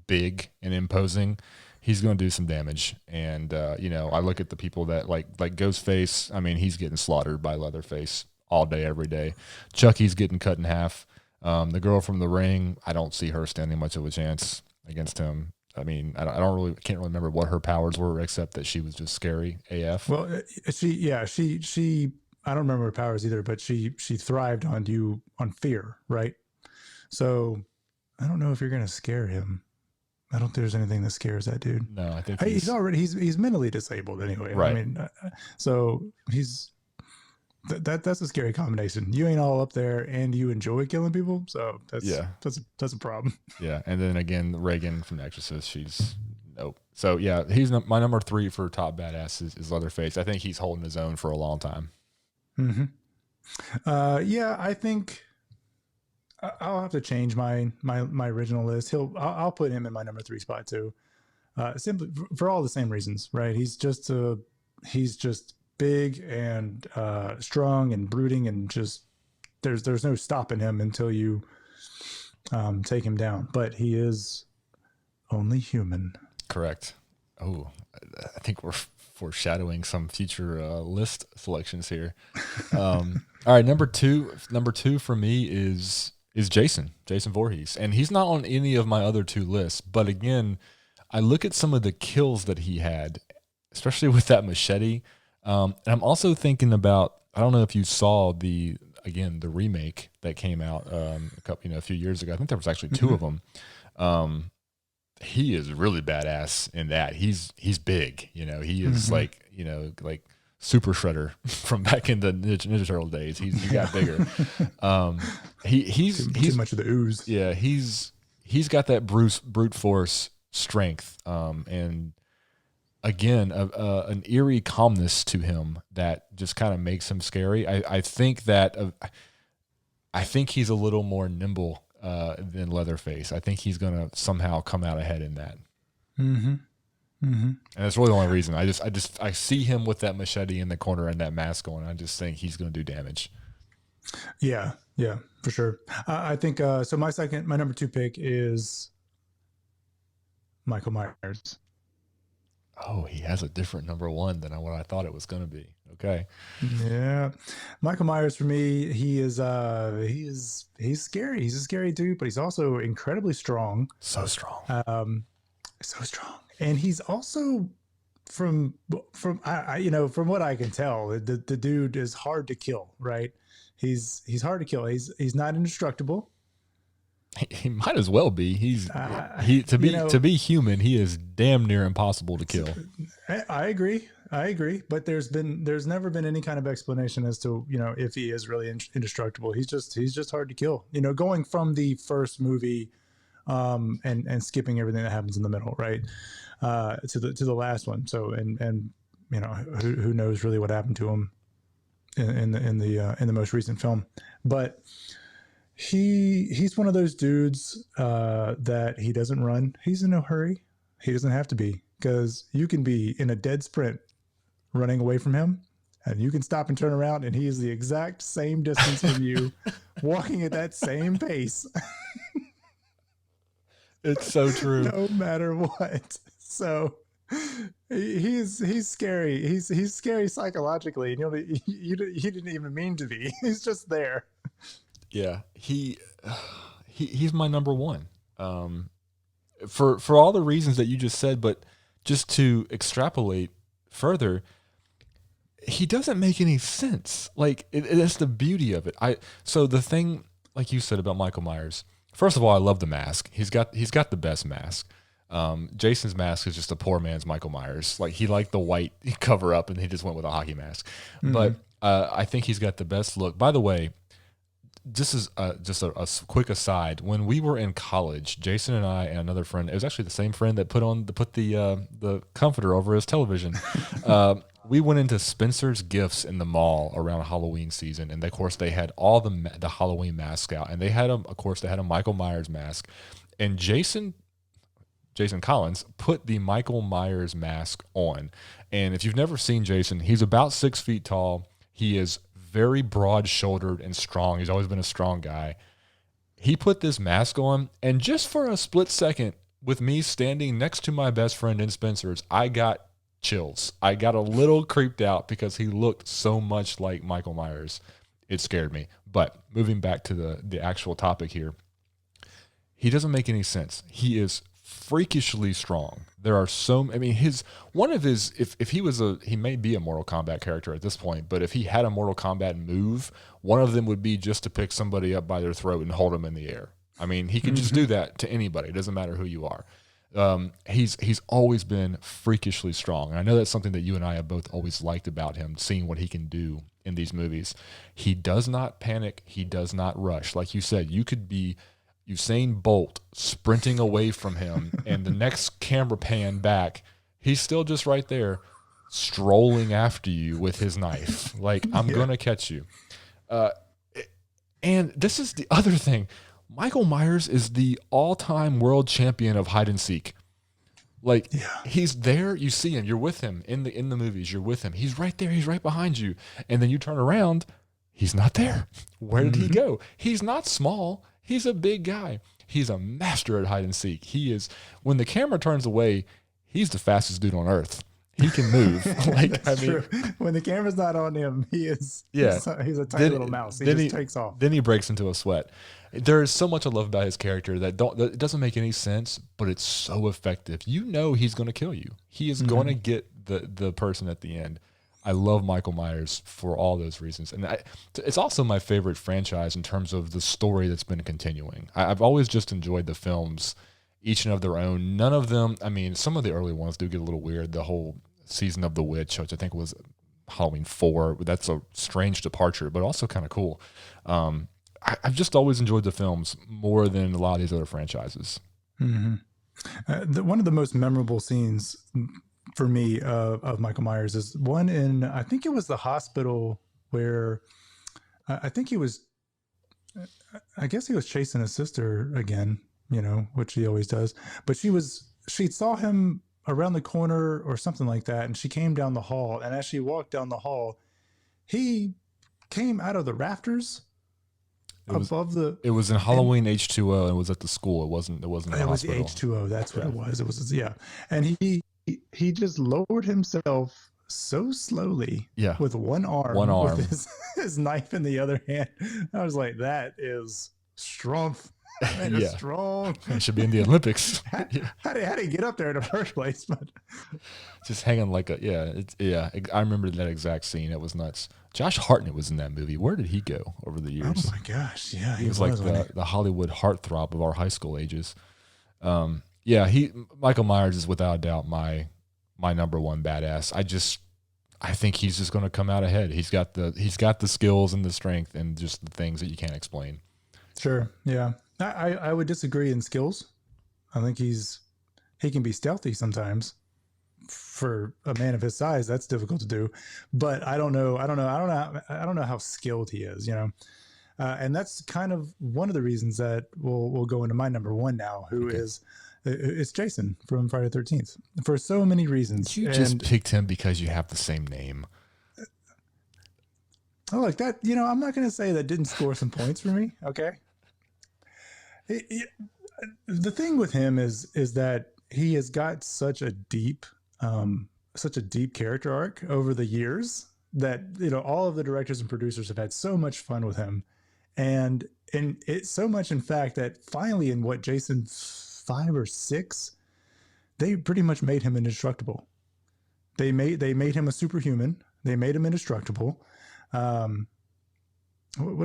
big and imposing, he's going to do some damage. And, I look at the people that like Ghostface. I mean, he's getting slaughtered by Leatherface all day, every day. Chucky's getting cut in half. The girl from The Ring, I don't see her standing much of a chance against him. I mean, can't really remember what her powers were, except that she was just scary AF. Well, she I don't remember her powers either, but she thrived on fear, right? So I don't know if you're going to scare him. I don't think there's anything that scares that dude. No, I think he's mentally disabled anyway. Right. I mean, so he's that's a scary combination. You ain't all up there and you enjoy killing people. So that's a problem. Yeah. And then again, Reagan from The Exorcist, she's nope. So yeah, he's my number 3 for top badass is Leatherface. I think he's holding his own for a long time. Yeah, I think I'll have to change my original list. I'll put him in my number 3 spot too. Simply for all the same reasons, right? He's just big and strong and brooding, and just there's no stopping him until you take him down. But he is only human. Correct. Oh, I think we're foreshadowing some future list selections here. All right, number two for me is Jason Voorhees, and he's not on any of my other 2 lists. But again, I look at some of the kills that he had, especially with that machete. And I'm also thinking about, I don't know if you saw the remake that came out a few years ago. I think there was actually 2 of them. He is really badass in that. He's big, he is like Super Shredder from back in the Ninja Turtle days. He got bigger. He's too much of the ooze. Yeah, he's got that brute force strength, and again, an eerie calmness to him that just kind of makes him scary. I think he's a little more nimble than Leatherface. I think he's gonna somehow come out ahead in that. And that's really the only reason. I see him with that machete in the corner and that mask on. I just think he's gonna do damage. Yeah, for sure. I think so. My number 2 pick is Michael Myers. Oh, he has a different number 1 than what I thought it was going to be. Okay. Yeah. Michael Myers for me, he's scary. He's a scary dude, but he's also incredibly strong. So strong. So strong. And he's also from what I can tell, the dude is hard to kill, right? He's hard to kill. He's not indestructible. He might as well be. To be human, he is damn near impossible to kill. I agree. But there's never been any kind of explanation as to if he is really indestructible. He's just hard to kill. Going from the first movie and skipping everything that happens in the middle, right? To the last one. So and you know who knows really what happened to him in the most recent film, but he's one of those dudes that he doesn't run. He's in no hurry. He doesn't have to be, because you can be in a dead sprint running away from him, and you can stop and turn around, and he is the exact same distance from you, walking at that same pace. It's so true. No matter what. So he's scary. He's scary psychologically, and he didn't even mean to be. He's just there. Yeah, he's my number one. For all the reasons that you just said, but just to extrapolate further, he doesn't make any sense. Like that's the beauty of it. So the thing, like you said about Michael Myers. First of all, I love the mask. He's got the best mask. Jason's mask is just a poor man's Michael Myers. Like he liked the white cover up, and he just went with a hockey mask. Mm-hmm. But I think he's got the best look. By the way, this is just a quick aside. When we were in college, Jason and I and another friend, it was actually the same friend that put the comforter over his television. We went into Spencer's Gifts in the mall around Halloween season, and of course they had all the Halloween masks out, and they had a Michael Myers mask, and Jason Collins put the Michael Myers mask on. And if you've never seen Jason, he's about 6 feet tall. He is very broad-shouldered and strong. He's always been a strong guy. He put this mask on, and just for a split second, with me standing next to my best friend in Spencer's, I got chills. I got a little creeped out because he looked so much like Michael Myers. It scared me. But moving back to the actual topic here, he doesn't make any sense. He is freakishly strong. There are if he may be a Mortal Kombat character at this point, but if he had a Mortal Kombat move, one of them would be just to pick somebody up by their throat and hold them in the air. I mean, he can just do that to anybody. It doesn't matter who you are. He's always been freakishly strong. And I know that's something that you and I have both always liked about him, seeing what he can do in these movies. He does not panic. He does not rush. Like you said, you could be Usain Bolt sprinting away from him, and the next camera pan back, he's still just right there, strolling after you with his knife. Like, I'm going to catch you. And this is the other thing. Michael Myers is the all-time world champion of hide and seek. Like, he's there, you see him, you're with him in the movies, you're with him. He's right there, he's right behind you. And then you turn around, he's not there. Where did he go? He's not small. He's a big guy. He's a master at hide and seek. He is, when the camera turns away, he's the fastest dude on earth. He can move. True. When the camera's not on him, he's a tiny little mouse. He just takes off. Then he breaks into a sweat. There is so much I love about his character that it doesn't make any sense, but it's so effective. You know he's going to kill you. He is going to get the person at the end. I love Michael Myers for all those reasons. And it's also my favorite franchise in terms of the story that's been continuing. I've always just enjoyed the films, each and of their own. None of them, I mean, some of the early ones do get a little weird. The whole Season of the Witch, which I think was Halloween 4. That's a strange departure, but also kind of cool. I've just always enjoyed the films more than a lot of these other franchises. Mm-hmm. One of the most memorable scenes for me of Michael Myers is one in, I think it was the hospital where I guess he was chasing his sister again, which he always does. But she saw him around the corner or something like that, and she came down the hall. And as she walked down the hall, he came out of the rafters above the. It was in Halloween H2O, and it was at the school. It wasn't. It wasn't. It was the H2O. That's what it was. It was and he just lowered himself so slowly. With one arm. With his knife in the other hand. I was like, that is strong. That is strong. It should be in the Olympics. How did he get up there in the first place? But just hanging like I remember that exact scene. It was nuts. Josh Hartnett was in that movie. Where did he go over the years? Oh my gosh, yeah, he was like the Hollywood heartthrob of our high school ages. Michael Myers is without a doubt my number one badass. I think he's just going to come out ahead. He's got the skills and the strength and just the things that you can't explain. Sure, yeah. I would disagree in skills. I think he can be stealthy sometimes. For a man of his size, that's difficult to do. But I don't know how skilled he is, you know. And that's kind of one of the reasons that we'll go into my number one now, who is it's Jason from Friday the 13th, for so many reasons. You just picked him because you have the same name. Oh, like that, you know, I'm not going to say that didn't score some points for me. Okay. The thing with him is that he has got such a deep character arc over the years that, you know, all of the directors and producers have had so much fun with him. And it's so much, in fact, that finally in Jason 5 or 6, they pretty much made him indestructible. They made him a superhuman. They made him indestructible. What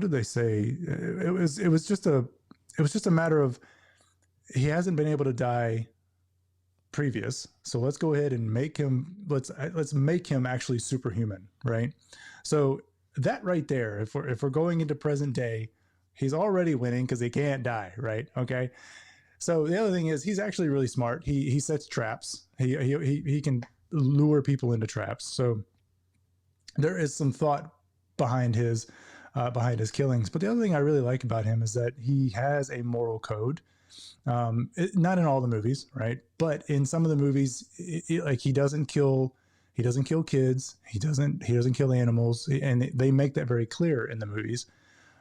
did they say? It was just a matter of, he hasn't been able to die previous, so let's go ahead and make him, let's make him actually superhuman, right? So that right there, if we're going into present day, he's already winning because he can't die, right? Okay. So the other thing is, he's actually really smart. He sets traps. He can lure people into traps. So there is some thought behind his killings. But the other thing I really like about him is that he has a moral code. Not in all the movies, right? But in some of the movies, like he doesn't kill kids. He doesn't kill animals, and they make that very clear in the movies.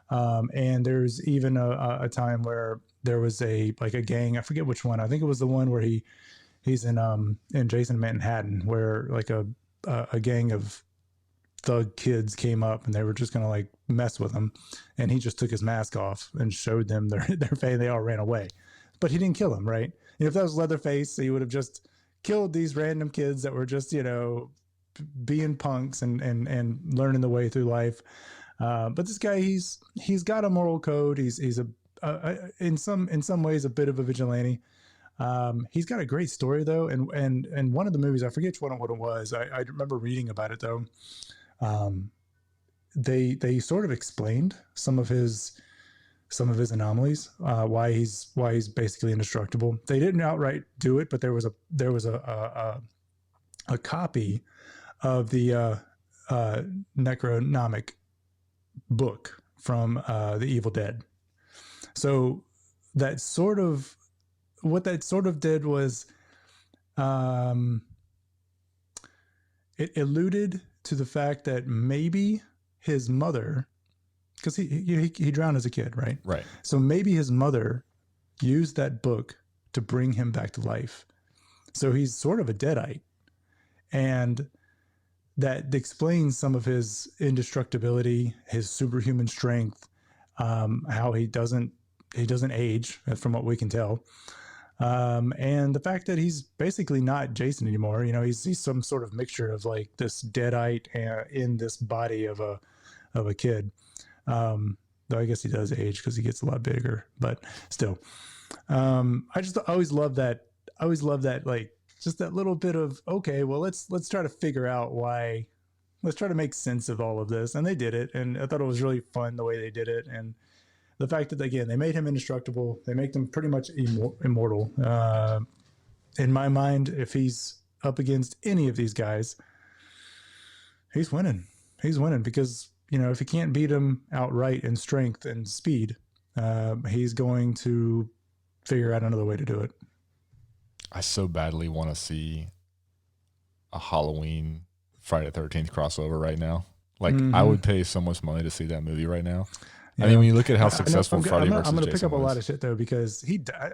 And there's even a time where there was a gang. I forget which one. I think it was the one where he's in Jason Manhattan, where like a gang of thug kids came up and they were just gonna like mess with him, and he just took his mask off and showed them their face. They all ran away, but he didn't kill them, right? And if that was Leatherface, he would have just killed these random kids that were just, you know, being punks and learning the way through life. But this guy, he's got a moral code. He's in some ways a bit of a vigilante. He's got a great story though, and one of the movies, I forget what it was. I remember reading about it though. They sort of explained some of his anomalies, why he's basically indestructible. They didn't outright do it, but there was a copy of the Necronomic book from the Evil Dead. So that sort of did was it alluded to the fact that maybe his mother, because he drowned as a kid, right? Right. So maybe his mother used that book to bring him back to life. So he's sort of a deadite, and that explains some of his indestructibility, his superhuman strength, how he doesn't age, from what we can tell. And the fact that he's basically not Jason anymore. You know, he's some sort of mixture of like this deadite in this body of a kid. Though I guess he does age because he gets a lot bigger, but still, I always love that. Like just that little bit of, okay, well, let's try to figure out why, let's try to make sense of all of this. And they did it. And I thought it was really fun the way they did it. And the fact that, again, they made him indestructible, they make them pretty much immortal. In my mind, if he's up against any of these guys, he's winning. He's winning because, you know, if he can't beat him outright in strength and speed, he's going to figure out another way to do it. I so badly want to see a Halloween Friday the 13th crossover right now. Like, I would pay so much money to see that movie right now. Yeah. I mean, when you look at how successful Freddy versus Jason was. I'm going to pick up a lot of shit, though, because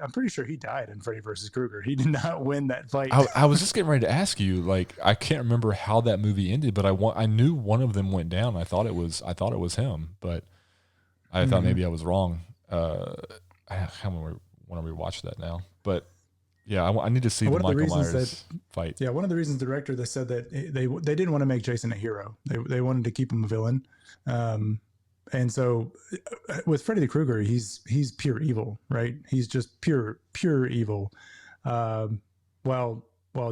I'm pretty sure he died in Freddy versus Krueger. He did not win that fight. I was just getting ready to ask you, like, I can't remember how that movie ended, but I knew one of them went down. I thought it was him, but I thought maybe I was wrong. I want to rewatch that now. But yeah, I need to see the Michael Myers fight. Yeah, one of the reasons the director, they said that they didn't want to make Jason a hero. They wanted to keep him a villain. And so with Freddy the Krueger, he's pure evil, right? He's just pure evil. While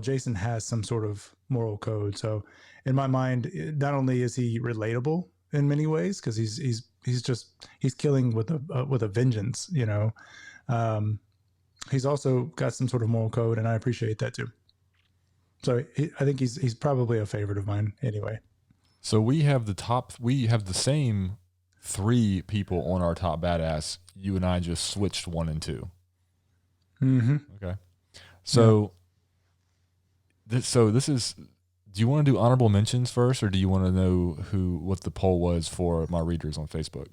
Jason has some sort of moral code. So in my mind, not only is he relatable in many ways, because he's killing with a vengeance, you know. he's also got some sort of moral code, and I appreciate that too. So I think he's probably a favorite of mine anyway. So we have the same 3 people on our top badass. You and I just switched 1 and 2. Mm-hmm. Okay. So, this is. Do you want to do honorable mentions first, or do you want to know what the poll was for my readers on Facebook?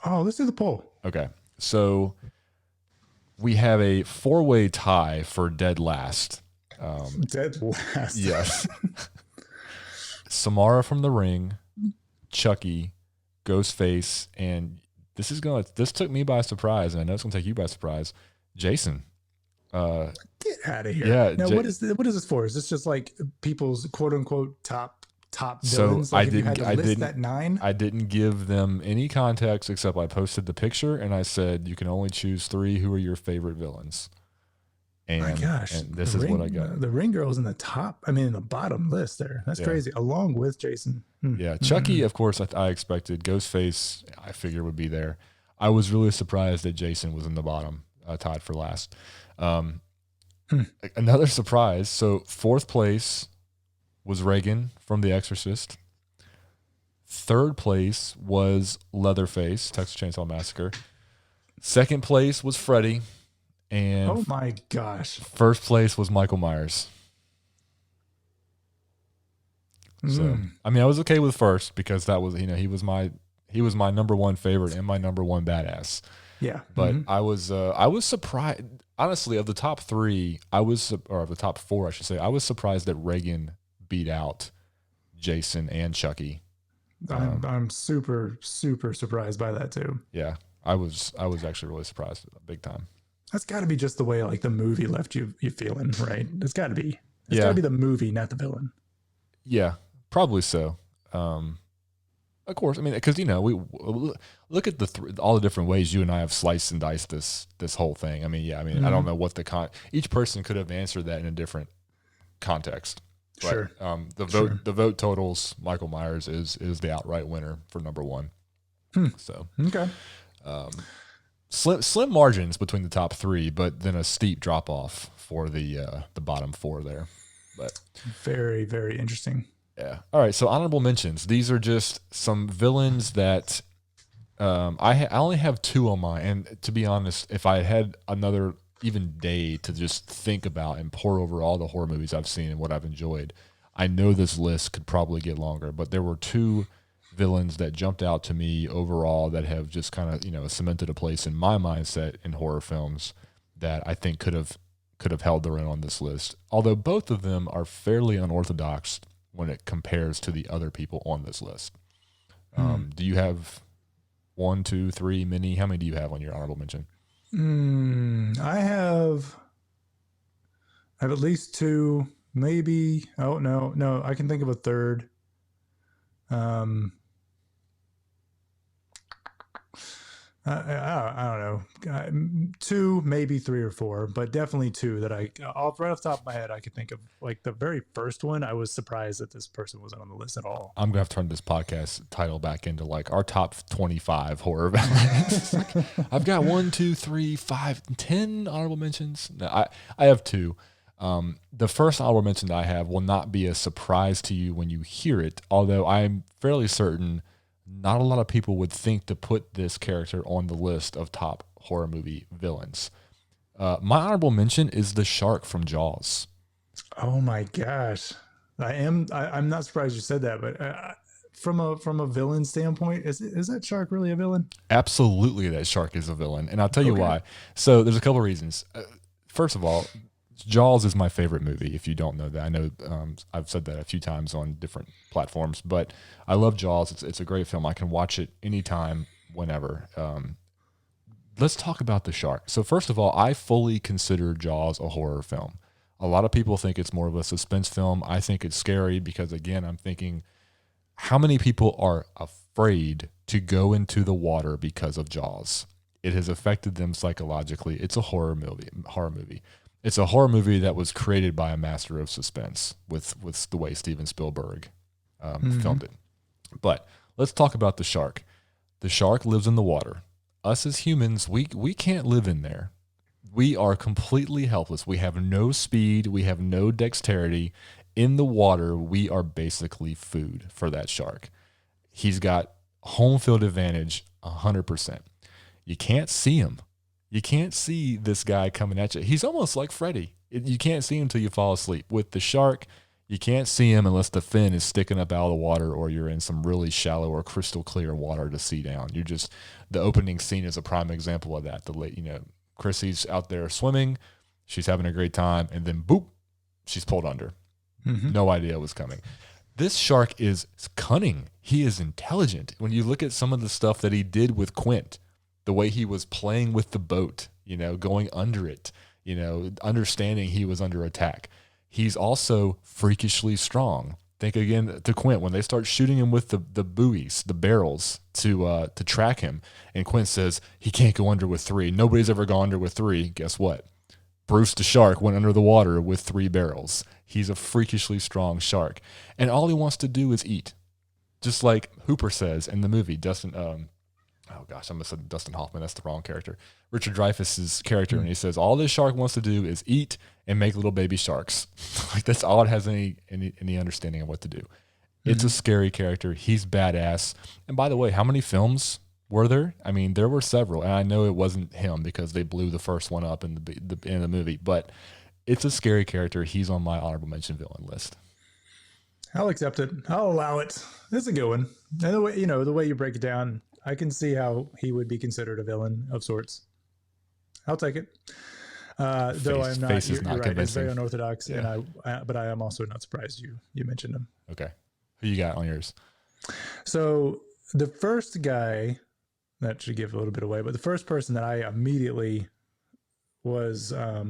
Oh, let's do the poll. Okay. So we have a 4-way tie for dead last. Dead last. Yes. Samara from The Ring, Chucky, Ghostface, and this took me by surprise, and I know it's gonna take you by surprise. Jason. Get out of here. Yeah. Now, what is this for? Is this just like people's quote unquote top So villains? I Like didn't. I didn't. that 9. I didn't give them any context except I posted the picture and I said you can only choose 3 who are your favorite villains. And, my gosh, and this is what I got. The Ring Girl's in the top. I mean, in the bottom list there. That's crazy. Along with Jason. Yeah, Chucky, of course, I expected. Ghostface, I figured would be there. I was really surprised that Jason was in the bottom, tied for last. Another surprise. So 4th place was Reagan from The Exorcist. 3rd place was Leatherface, Texas Chainsaw Massacre. 2nd place was Freddy. And oh my gosh. 1st place was Michael Myers. So, I mean, I was okay with 1st because that was, he was my number 1 favorite and my number 1 badass. Yeah. But I was surprised, honestly, of the top 3, or of the top 4, I should say, I was surprised that Reagan beat out Jason and Chucky. I'm super, super surprised by that too. Yeah. I was actually really surprised, big time. That's got to be just the way like the movie left you feeling, right? It's got to be. It's got to be the movie, not the villain. Yeah, probably so. Of course, I mean, because we look at all the different ways you and I have sliced and diced this whole thing. I mean, I don't know what each person could have answered that in a different context. But, sure. The vote totals. Michael Myers is the outright winner for number 1. So okay. Slim margins between the top 3, but then a steep drop off for the bottom 4 there. But very, very interesting. Yeah. All right. So honorable mentions. These are just some villains that I only have 2 on mine. And to be honest, if I had another even day to just think about and pour over all the horror movies I've seen and what I've enjoyed, I know this list could probably get longer. But there were 2 villains that jumped out to me overall that have just kind of cemented a place in my mindset in horror films that I think could have held their own on this list. Although both of them are fairly unorthodox when it compares to the other people on this list. Do you have 1, 2, 3, many? How many do you have on your honorable mention? I have at least 2, maybe. Oh, no, I can think of a 3rd. I don't know, 2, maybe 3 or 4, but definitely 2 that right off the top of my head I could think of. Like the very first one, I was surprised that this person wasn't on the list at all. I'm gonna have to turn this podcast title back into like our top 25 horror villains. I've got 1, 2, 3, 5, 10 honorable mentions. No, I have 2. The first honorable mention I have will not be a surprise to you when you hear it, although I'm fairly certain not a lot of people would think to put this character on the list of top horror movie villains. My honorable mention is the shark from Jaws. Oh my gosh. I'm not surprised you said that, but from a villain standpoint, is that shark really a villain? Absolutely, that shark is a villain. And I'll tell you why. So there's a couple of reasons. First of all, Jaws is my favorite movie, if you don't know that. I know I've said that a few times on different platforms, but I love Jaws. It's a great film. I can watch it anytime, whenever. Let's talk about the shark. So first of all, I fully consider Jaws a horror film. A lot of people think it's more of a suspense film. I think it's scary because, again, I'm thinking, how many people are afraid to go into the water because of Jaws? It has affected them psychologically. It's a horror movie. It's a horror movie that was created by a master of suspense with the way Steven Spielberg filmed it. But let's talk about the shark. The shark lives in the water. Us as humans, we can't live in there. We are completely helpless. We have no speed. We have no dexterity. In the water, we are basically food for that shark. He's got home field advantage 100%. You can't see him. You can't see this guy coming at you. He's almost like Freddy. You can't see him until you fall asleep. With the shark, you can't see him unless the fin is sticking up out of the water or you're in some really shallow or crystal clear water to see down. The opening scene is a prime example of that. Chrissy's out there swimming. She's having a great time. And then boop, she's pulled under. Mm-hmm. No idea what's coming. This shark is cunning. He is intelligent. When you look at some of the stuff that he did with Quint, the way he was playing with the boat, going under it, understanding he was under attack. He's also freakishly strong. Think again to Quint when they start shooting him with the buoys, the barrels to track him. And Quint says he can't go under with 3. Nobody's ever gone under with 3. Guess what? Bruce the shark went under the water with 3 barrels. He's a freakishly strong shark. And all he wants to do is eat. Just like Hooper says in the movie, Dustin Hoffman, that's the wrong character. Richard Dreyfuss's character, and he says, all this shark wants to do is eat and make little baby sharks. Like that's all it has any understanding of what to do. Mm-hmm. It's a scary character. He's badass. And by the way, how many films were there? I mean, there were several, and I know it wasn't him because they blew the first one up in the movie, but it's a scary character. He's on my honorable mention villain list. I'll accept it. I'll allow it. It's a good one. And the way you break it down, I can see how he would be considered a villain of sorts. I'll take it. Though I'm not. You're right. It's very unorthodox, yeah. But I am also not surprised you mentioned him. Okay, who you got on yours? So the first guy, that should give a little bit away, but the first person that I immediately was, I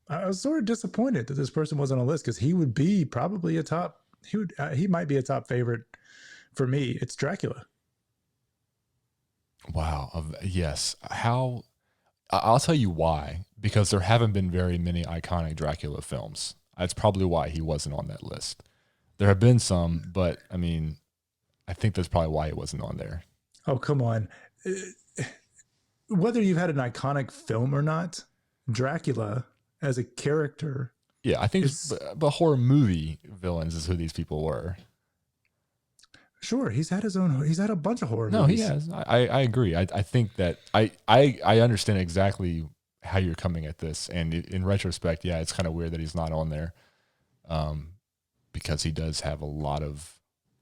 was sort of disappointed that this person wasn't on a list because he would be probably he might be a top favorite for me. It's Dracula. Wow. Yes. How? I'll tell you why. Because there haven't been very many iconic Dracula films. That's probably why he wasn't on that list. There have been some, but I mean, I think that's probably why he wasn't on there. Oh, come on. Whether you've had an iconic film or not, Dracula as a character. Yeah, I think but horror movie villains is who these people were. Sure, he's had a bunch of horror movies. No, he has. I agree. I think that I understand exactly how you're coming at this. And in retrospect, yeah, it's kind of weird that he's not on there. Because he does have a lot of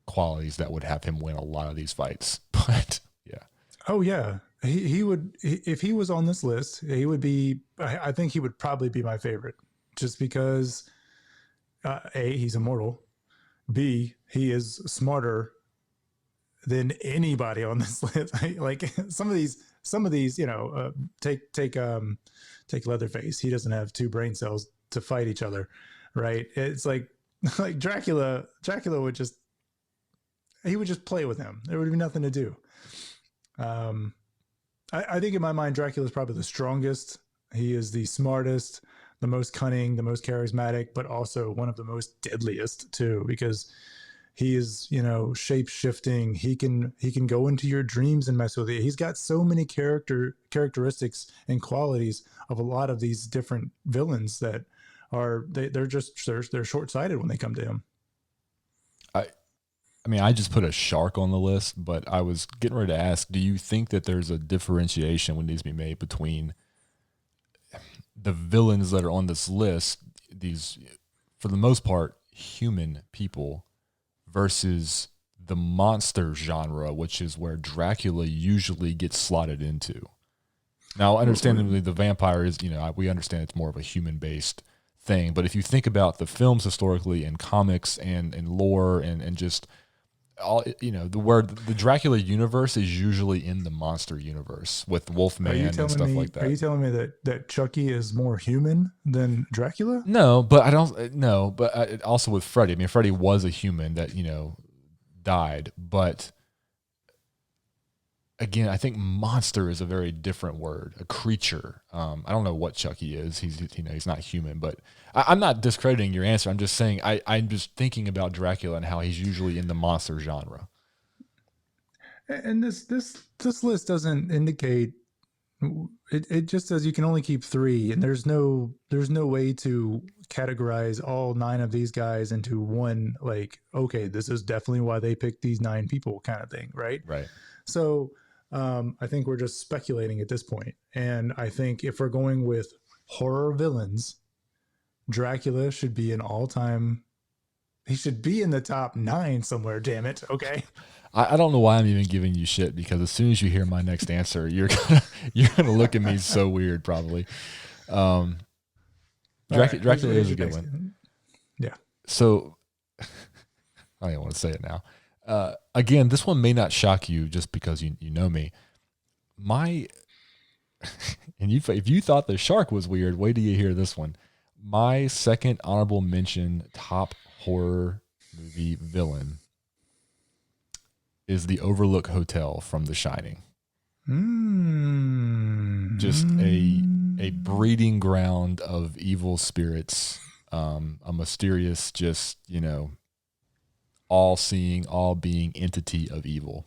qualities that would have him win a lot of these fights. But yeah. Oh yeah. He would, if he was on this list, he would be, I think he would probably be my favorite just because A, he's immortal. B, he is smarter than anybody on this list. Like some of these, take Leatherface. He doesn't have 2 brain cells to fight each other. Right. It's like Dracula would just play with him. There would be nothing to do. I think in my mind, Dracula is probably the strongest. He is the smartest, the most cunning, the most charismatic, but also one of the most deadliest too, because he is, shape shifting. He can go into your dreams and mess with you. He's got so many characteristics and qualities of a lot of these different villains that they're short-sighted when they come to him. I mean, I just put a shark on the list, but I was getting ready to ask, do you think that there's a differentiation that needs to be made between the villains that are on this list, these, for the most part, human people, versus the monster genre, which is where Dracula usually gets slotted into? Now, understandably, the vampire is, we understand it's more of a human-based thing, but if you think about the films historically and comics and lore and just all, the Dracula universe is usually in the monster universe with Wolfman and stuff like that. Are you telling me that Chucky is more human than Dracula? No, but I don't. No, but also with Freddy. I mean, Freddy was a human that died, but again, I think monster is a very different word. A creature. I don't know what Chucky is. He's not human, but I'm not discrediting your answer. I'm just saying I'm just thinking about Dracula and how he's usually in the monster genre. And this list doesn't indicate It just says you can only keep 3, and there's no way to categorize all 9 of these guys into one, like, okay, this is definitely why they picked these 9 people kind of thing, right? Right. So I think we're just speculating at this point. And I think if we're going with horror villains, Dracula should be an all-time. He should be in the top 9 somewhere. Damn it. Okay. I don't know why I'm even giving you shit, because as soon as you hear my next answer, you're gonna look at me so weird, probably. Dracula is a good one. Yeah. So I don't even want to say it now. Again, this one may not shock you just because you know me. If you thought the shark was weird, wait till you hear this one. My second honorable mention top horror movie villain is the Overlook Hotel from The Shining. Just a breeding ground of evil spirits, a mysterious, just, all-seeing, all-being entity of evil.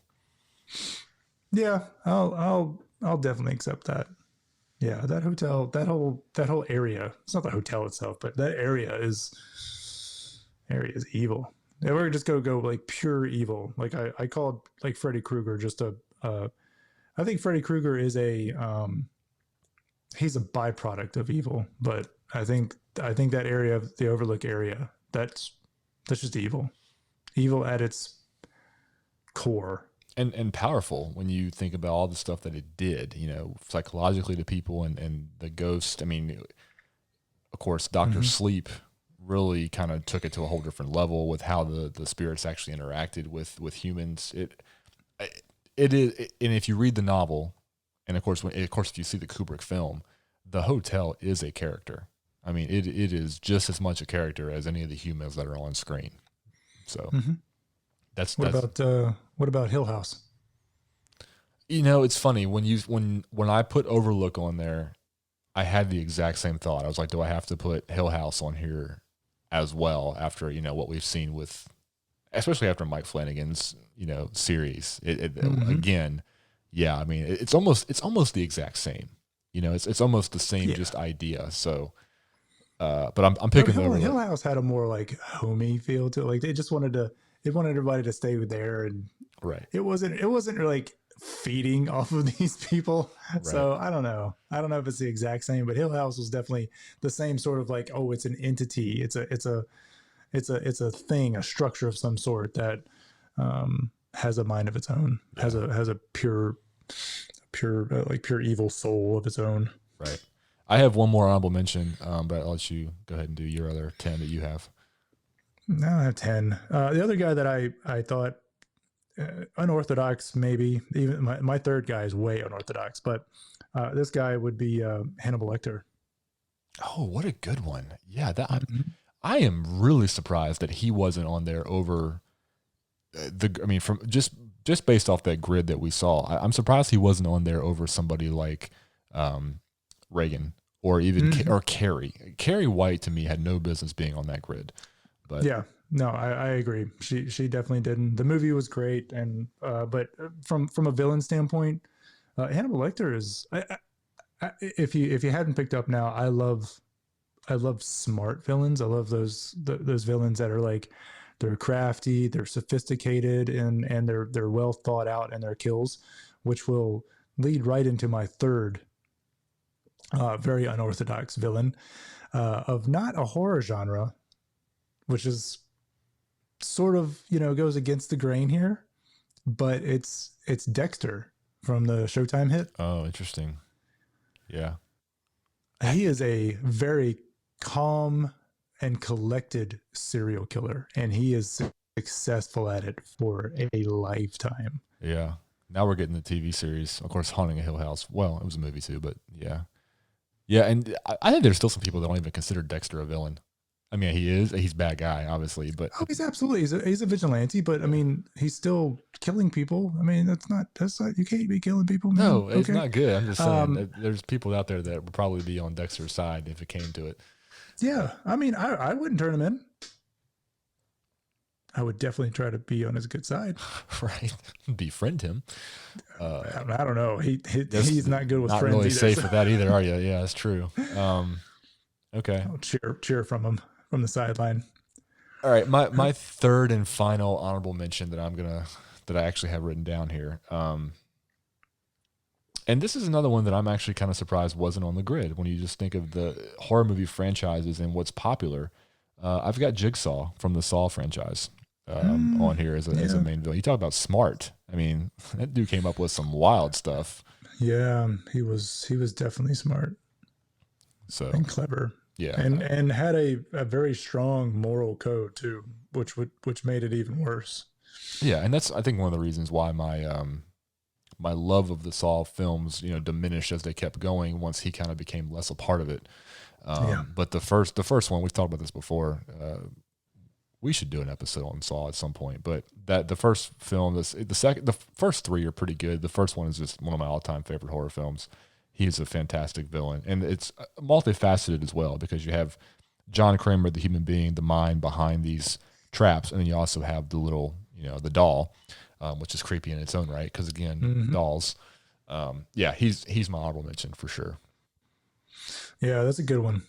Yeah, I'll definitely accept that. Yeah, that hotel, that whole area. It's not the hotel itself, but that area is evil. Yeah, we're just gonna go like pure evil. Like I called like Freddy Krueger just I think Freddy Krueger is he's a byproduct of evil, but I think that area of the Overlook area, that's just evil. Evil at its core. And powerful when you think about all the stuff that it did, psychologically to people and the ghost. I mean, of course, Dr. Sleep really kind of took it to a whole different level with how the spirits actually interacted with humans. It is, and if you read the novel, and of course if you see the Kubrick film, the hotel is a character. I mean, it is just as much a character as any of the humans that are on screen. So what about Hill House? It's funny when I put Overlook on there, I had the exact same thought. I was like, do I have to put Hill House on here as well after, what we've seen with, especially after Mike Flanagan's, series. Again, yeah, I mean, it's almost the exact same. It's almost the same just idea. So, but I'm picking Hill House had a more like homey feel to it. Like they wanted everybody to stay there, and right. It wasn't like feeding off of these people. Right. So I don't know if it's the exact same, but Hill House was definitely the same sort of like, oh, it's an entity. It's a thing, a structure of some sort that has a mind of its own, has a pure evil soul of its own. Right. I have one more honorable mention, but I'll let you go ahead and do your other 10 that you have. No, I have 10. The other guy that I thought unorthodox, maybe even my third guy is way unorthodox, but this guy would be Hannibal Lecter. Oh, what a good one! Yeah, I am really surprised that he wasn't on there over from just based off that grid that we saw. I'm surprised he wasn't on there over somebody like Reagan or even or Carrie. Carrie White to me had no business being on that grid. But yeah, no, I agree. She definitely didn't. The movie was great, and but from a villain standpoint, Hannibal Lecter is. If you hadn't picked up now, I love smart villains. I love those villains that are like, they're crafty, they're sophisticated, and they're well thought out in their kills, which will lead right into my third very unorthodox villain of not a horror genre, which is sort of, goes against the grain here, but it's Dexter from the Showtime hit. Oh, interesting. Yeah. He is a very calm and collected serial killer, and he is successful at it for a lifetime. Yeah. Now we're getting the TV series, of course, Haunting a Hill House. Well, it was a movie too, but yeah. Yeah, and I think there's still some people that don't even consider Dexter a villain. I mean, he's a bad guy, obviously, but he's absolutely he's a vigilante, but I mean, he's still killing people. I mean, that's not you can't be killing people. Man. No, it's not good. I'm just saying that there's people out there that would probably be on Dexter's side if it came to it. Yeah, I mean, I wouldn't turn him in. I would definitely try to be on his good side. Right. Befriend him. I don't know. He's not good with not friends really either. safe with that either, are you? Yeah, that's true. Okay. I'll cheer from him from the sideline. All right. My third and final honorable mention that I actually have written down here. And this is another one that I'm actually kind of surprised wasn't on the grid when you just think of the horror movie franchises and what's popular. I've got Jigsaw from the Saw franchise on here as a main villain. You talk about smart. I mean, that dude came up with some wild stuff. Yeah, he was definitely smart. So and clever. Yeah. And had a very strong moral code too, which made it even worse. Yeah, and that's I think one of the reasons why my love of the Saw films, diminished as they kept going once he kind of became less a part of it. But the first one, we've talked about this before. We should do an episode on Saw at some point. But the first film, the first three are pretty good. The first one is just one of my all-time favorite horror films. He's a fantastic villain, and it's multifaceted as well because you have John Kramer, the human being, the mind behind these traps, and then you also have the little, the doll. Which is creepy in its own right, because again, dolls. He's my honorable mention for sure. Yeah, that's a good one.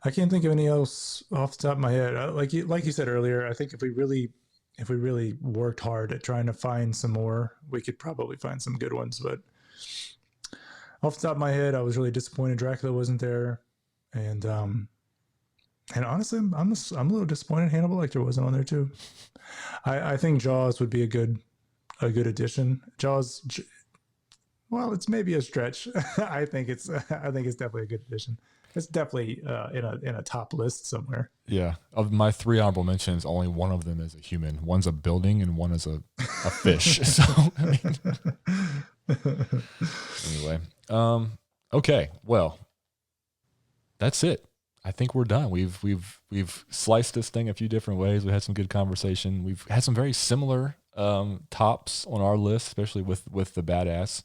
I can't think of any else off the top of my head. Like you said earlier, I think if we really worked hard at trying to find some more, we could probably find some good ones. But off the top of my head, I was really disappointed Dracula wasn't there, and honestly, I'm a little disappointed Hannibal Lecter wasn't on there too. I think Jaws would be a good addition. Jaws, well, it's maybe a stretch. I think it's definitely a good addition. It's definitely in a top list somewhere. Yeah, of my three honorable mentions, only one of them is a human. One's a building, and one is a fish. So anyway, okay, well, that's it. I think we're done. We've sliced this thing a few different ways. We had some good conversation. We've had some very similar tops on our list, especially with the badass.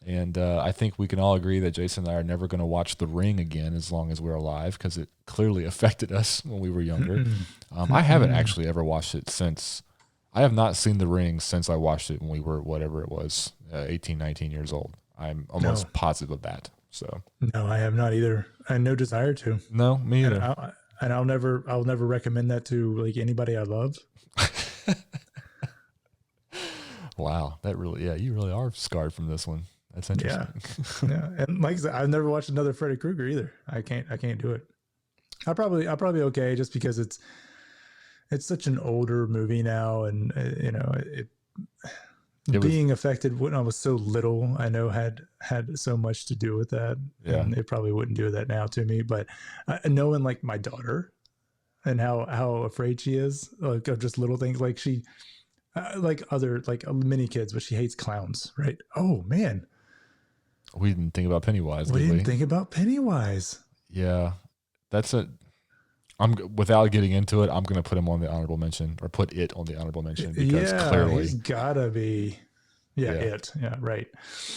And I think we can all agree that Jason and I are never going to watch The Ring again as long as we're alive because it clearly affected us when we were younger. I haven't actually ever watched it since. I have not seen The Ring since I watched it when we were, whatever it was, 18, 19 years old. I'm almost positive of that. So no, I have not either. And no desire to. No, me either. And I'll never recommend that to like anybody I love. Wow, that really, you really are scarred from this one. That's interesting. Yeah. And like I said, I've never watched another Freddy Krueger either. I can't do it. I'll probably okay just because it's such an older movie now, and it being affected when I was so little, I know had so much to do with that. Yeah. And it probably wouldn't do that now to me, but knowing like my daughter and how afraid she is like of just little things, like she like other like mini kids, but she hates clowns, right? Oh man. We didn't think about Pennywise. We didn't think about Pennywise. Yeah. Without getting into it, I'm going to put him on the honorable mention, or put it on the honorable mention, because clearly he's gotta be. Yeah, right.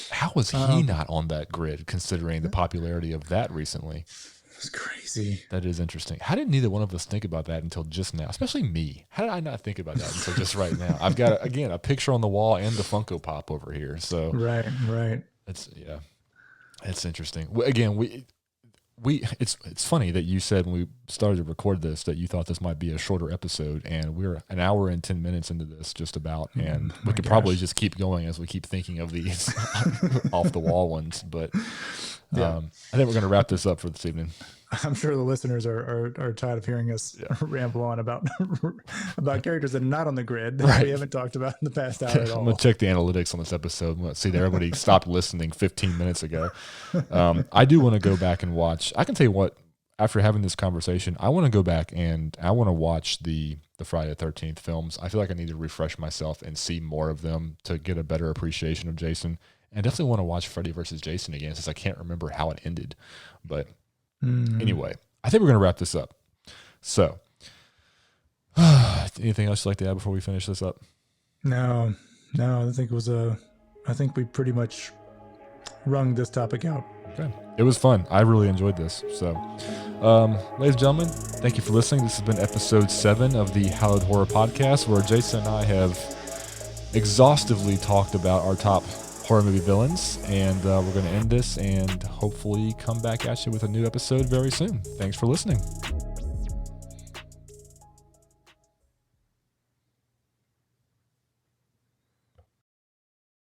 How was he not on that grid, considering the popularity of that recently? It's crazy. That is interesting. How did neither one of us think about that until just now? Especially me. How did I not think about that until just right now? I've got a picture on the wall and the Funko Pop over here. So right. It's interesting. Again, it's funny that you said when we started to record this that you thought this might be a shorter episode, and we're an hour and 10 minutes into this just about, and we could probably just keep going as we keep thinking of these off the wall ones. But I think we're going to wrap this up for this evening. I'm sure the listeners are tired of hearing us ramble on about characters that are not on the grid that we haven't talked about in the past hour at all. I'm going to check the analytics on this episode. Let's see that everybody stopped listening 15 minutes ago. I do want to go back and watch. I can tell you what, after having this conversation, I want to go back and I want to watch the Friday the 13th films. I feel like I need to refresh myself and see more of them to get a better appreciation of Jason. And definitely want to watch Freddy versus Jason again, since I can't remember how it ended. But anyway, I think we're going to wrap this up. So, anything else you'd like to add before we finish this up? No, I think we pretty much wrung this topic out. Okay. It was fun. I really enjoyed this. So, ladies and gentlemen, thank you for listening. This has been episode 7 of the Hallowed Horror Podcast, where Jason and I have exhaustively talked about our top horror movie villains, and we're going to end this and hopefully come back at you with a new episode very soon. Thanks for listening.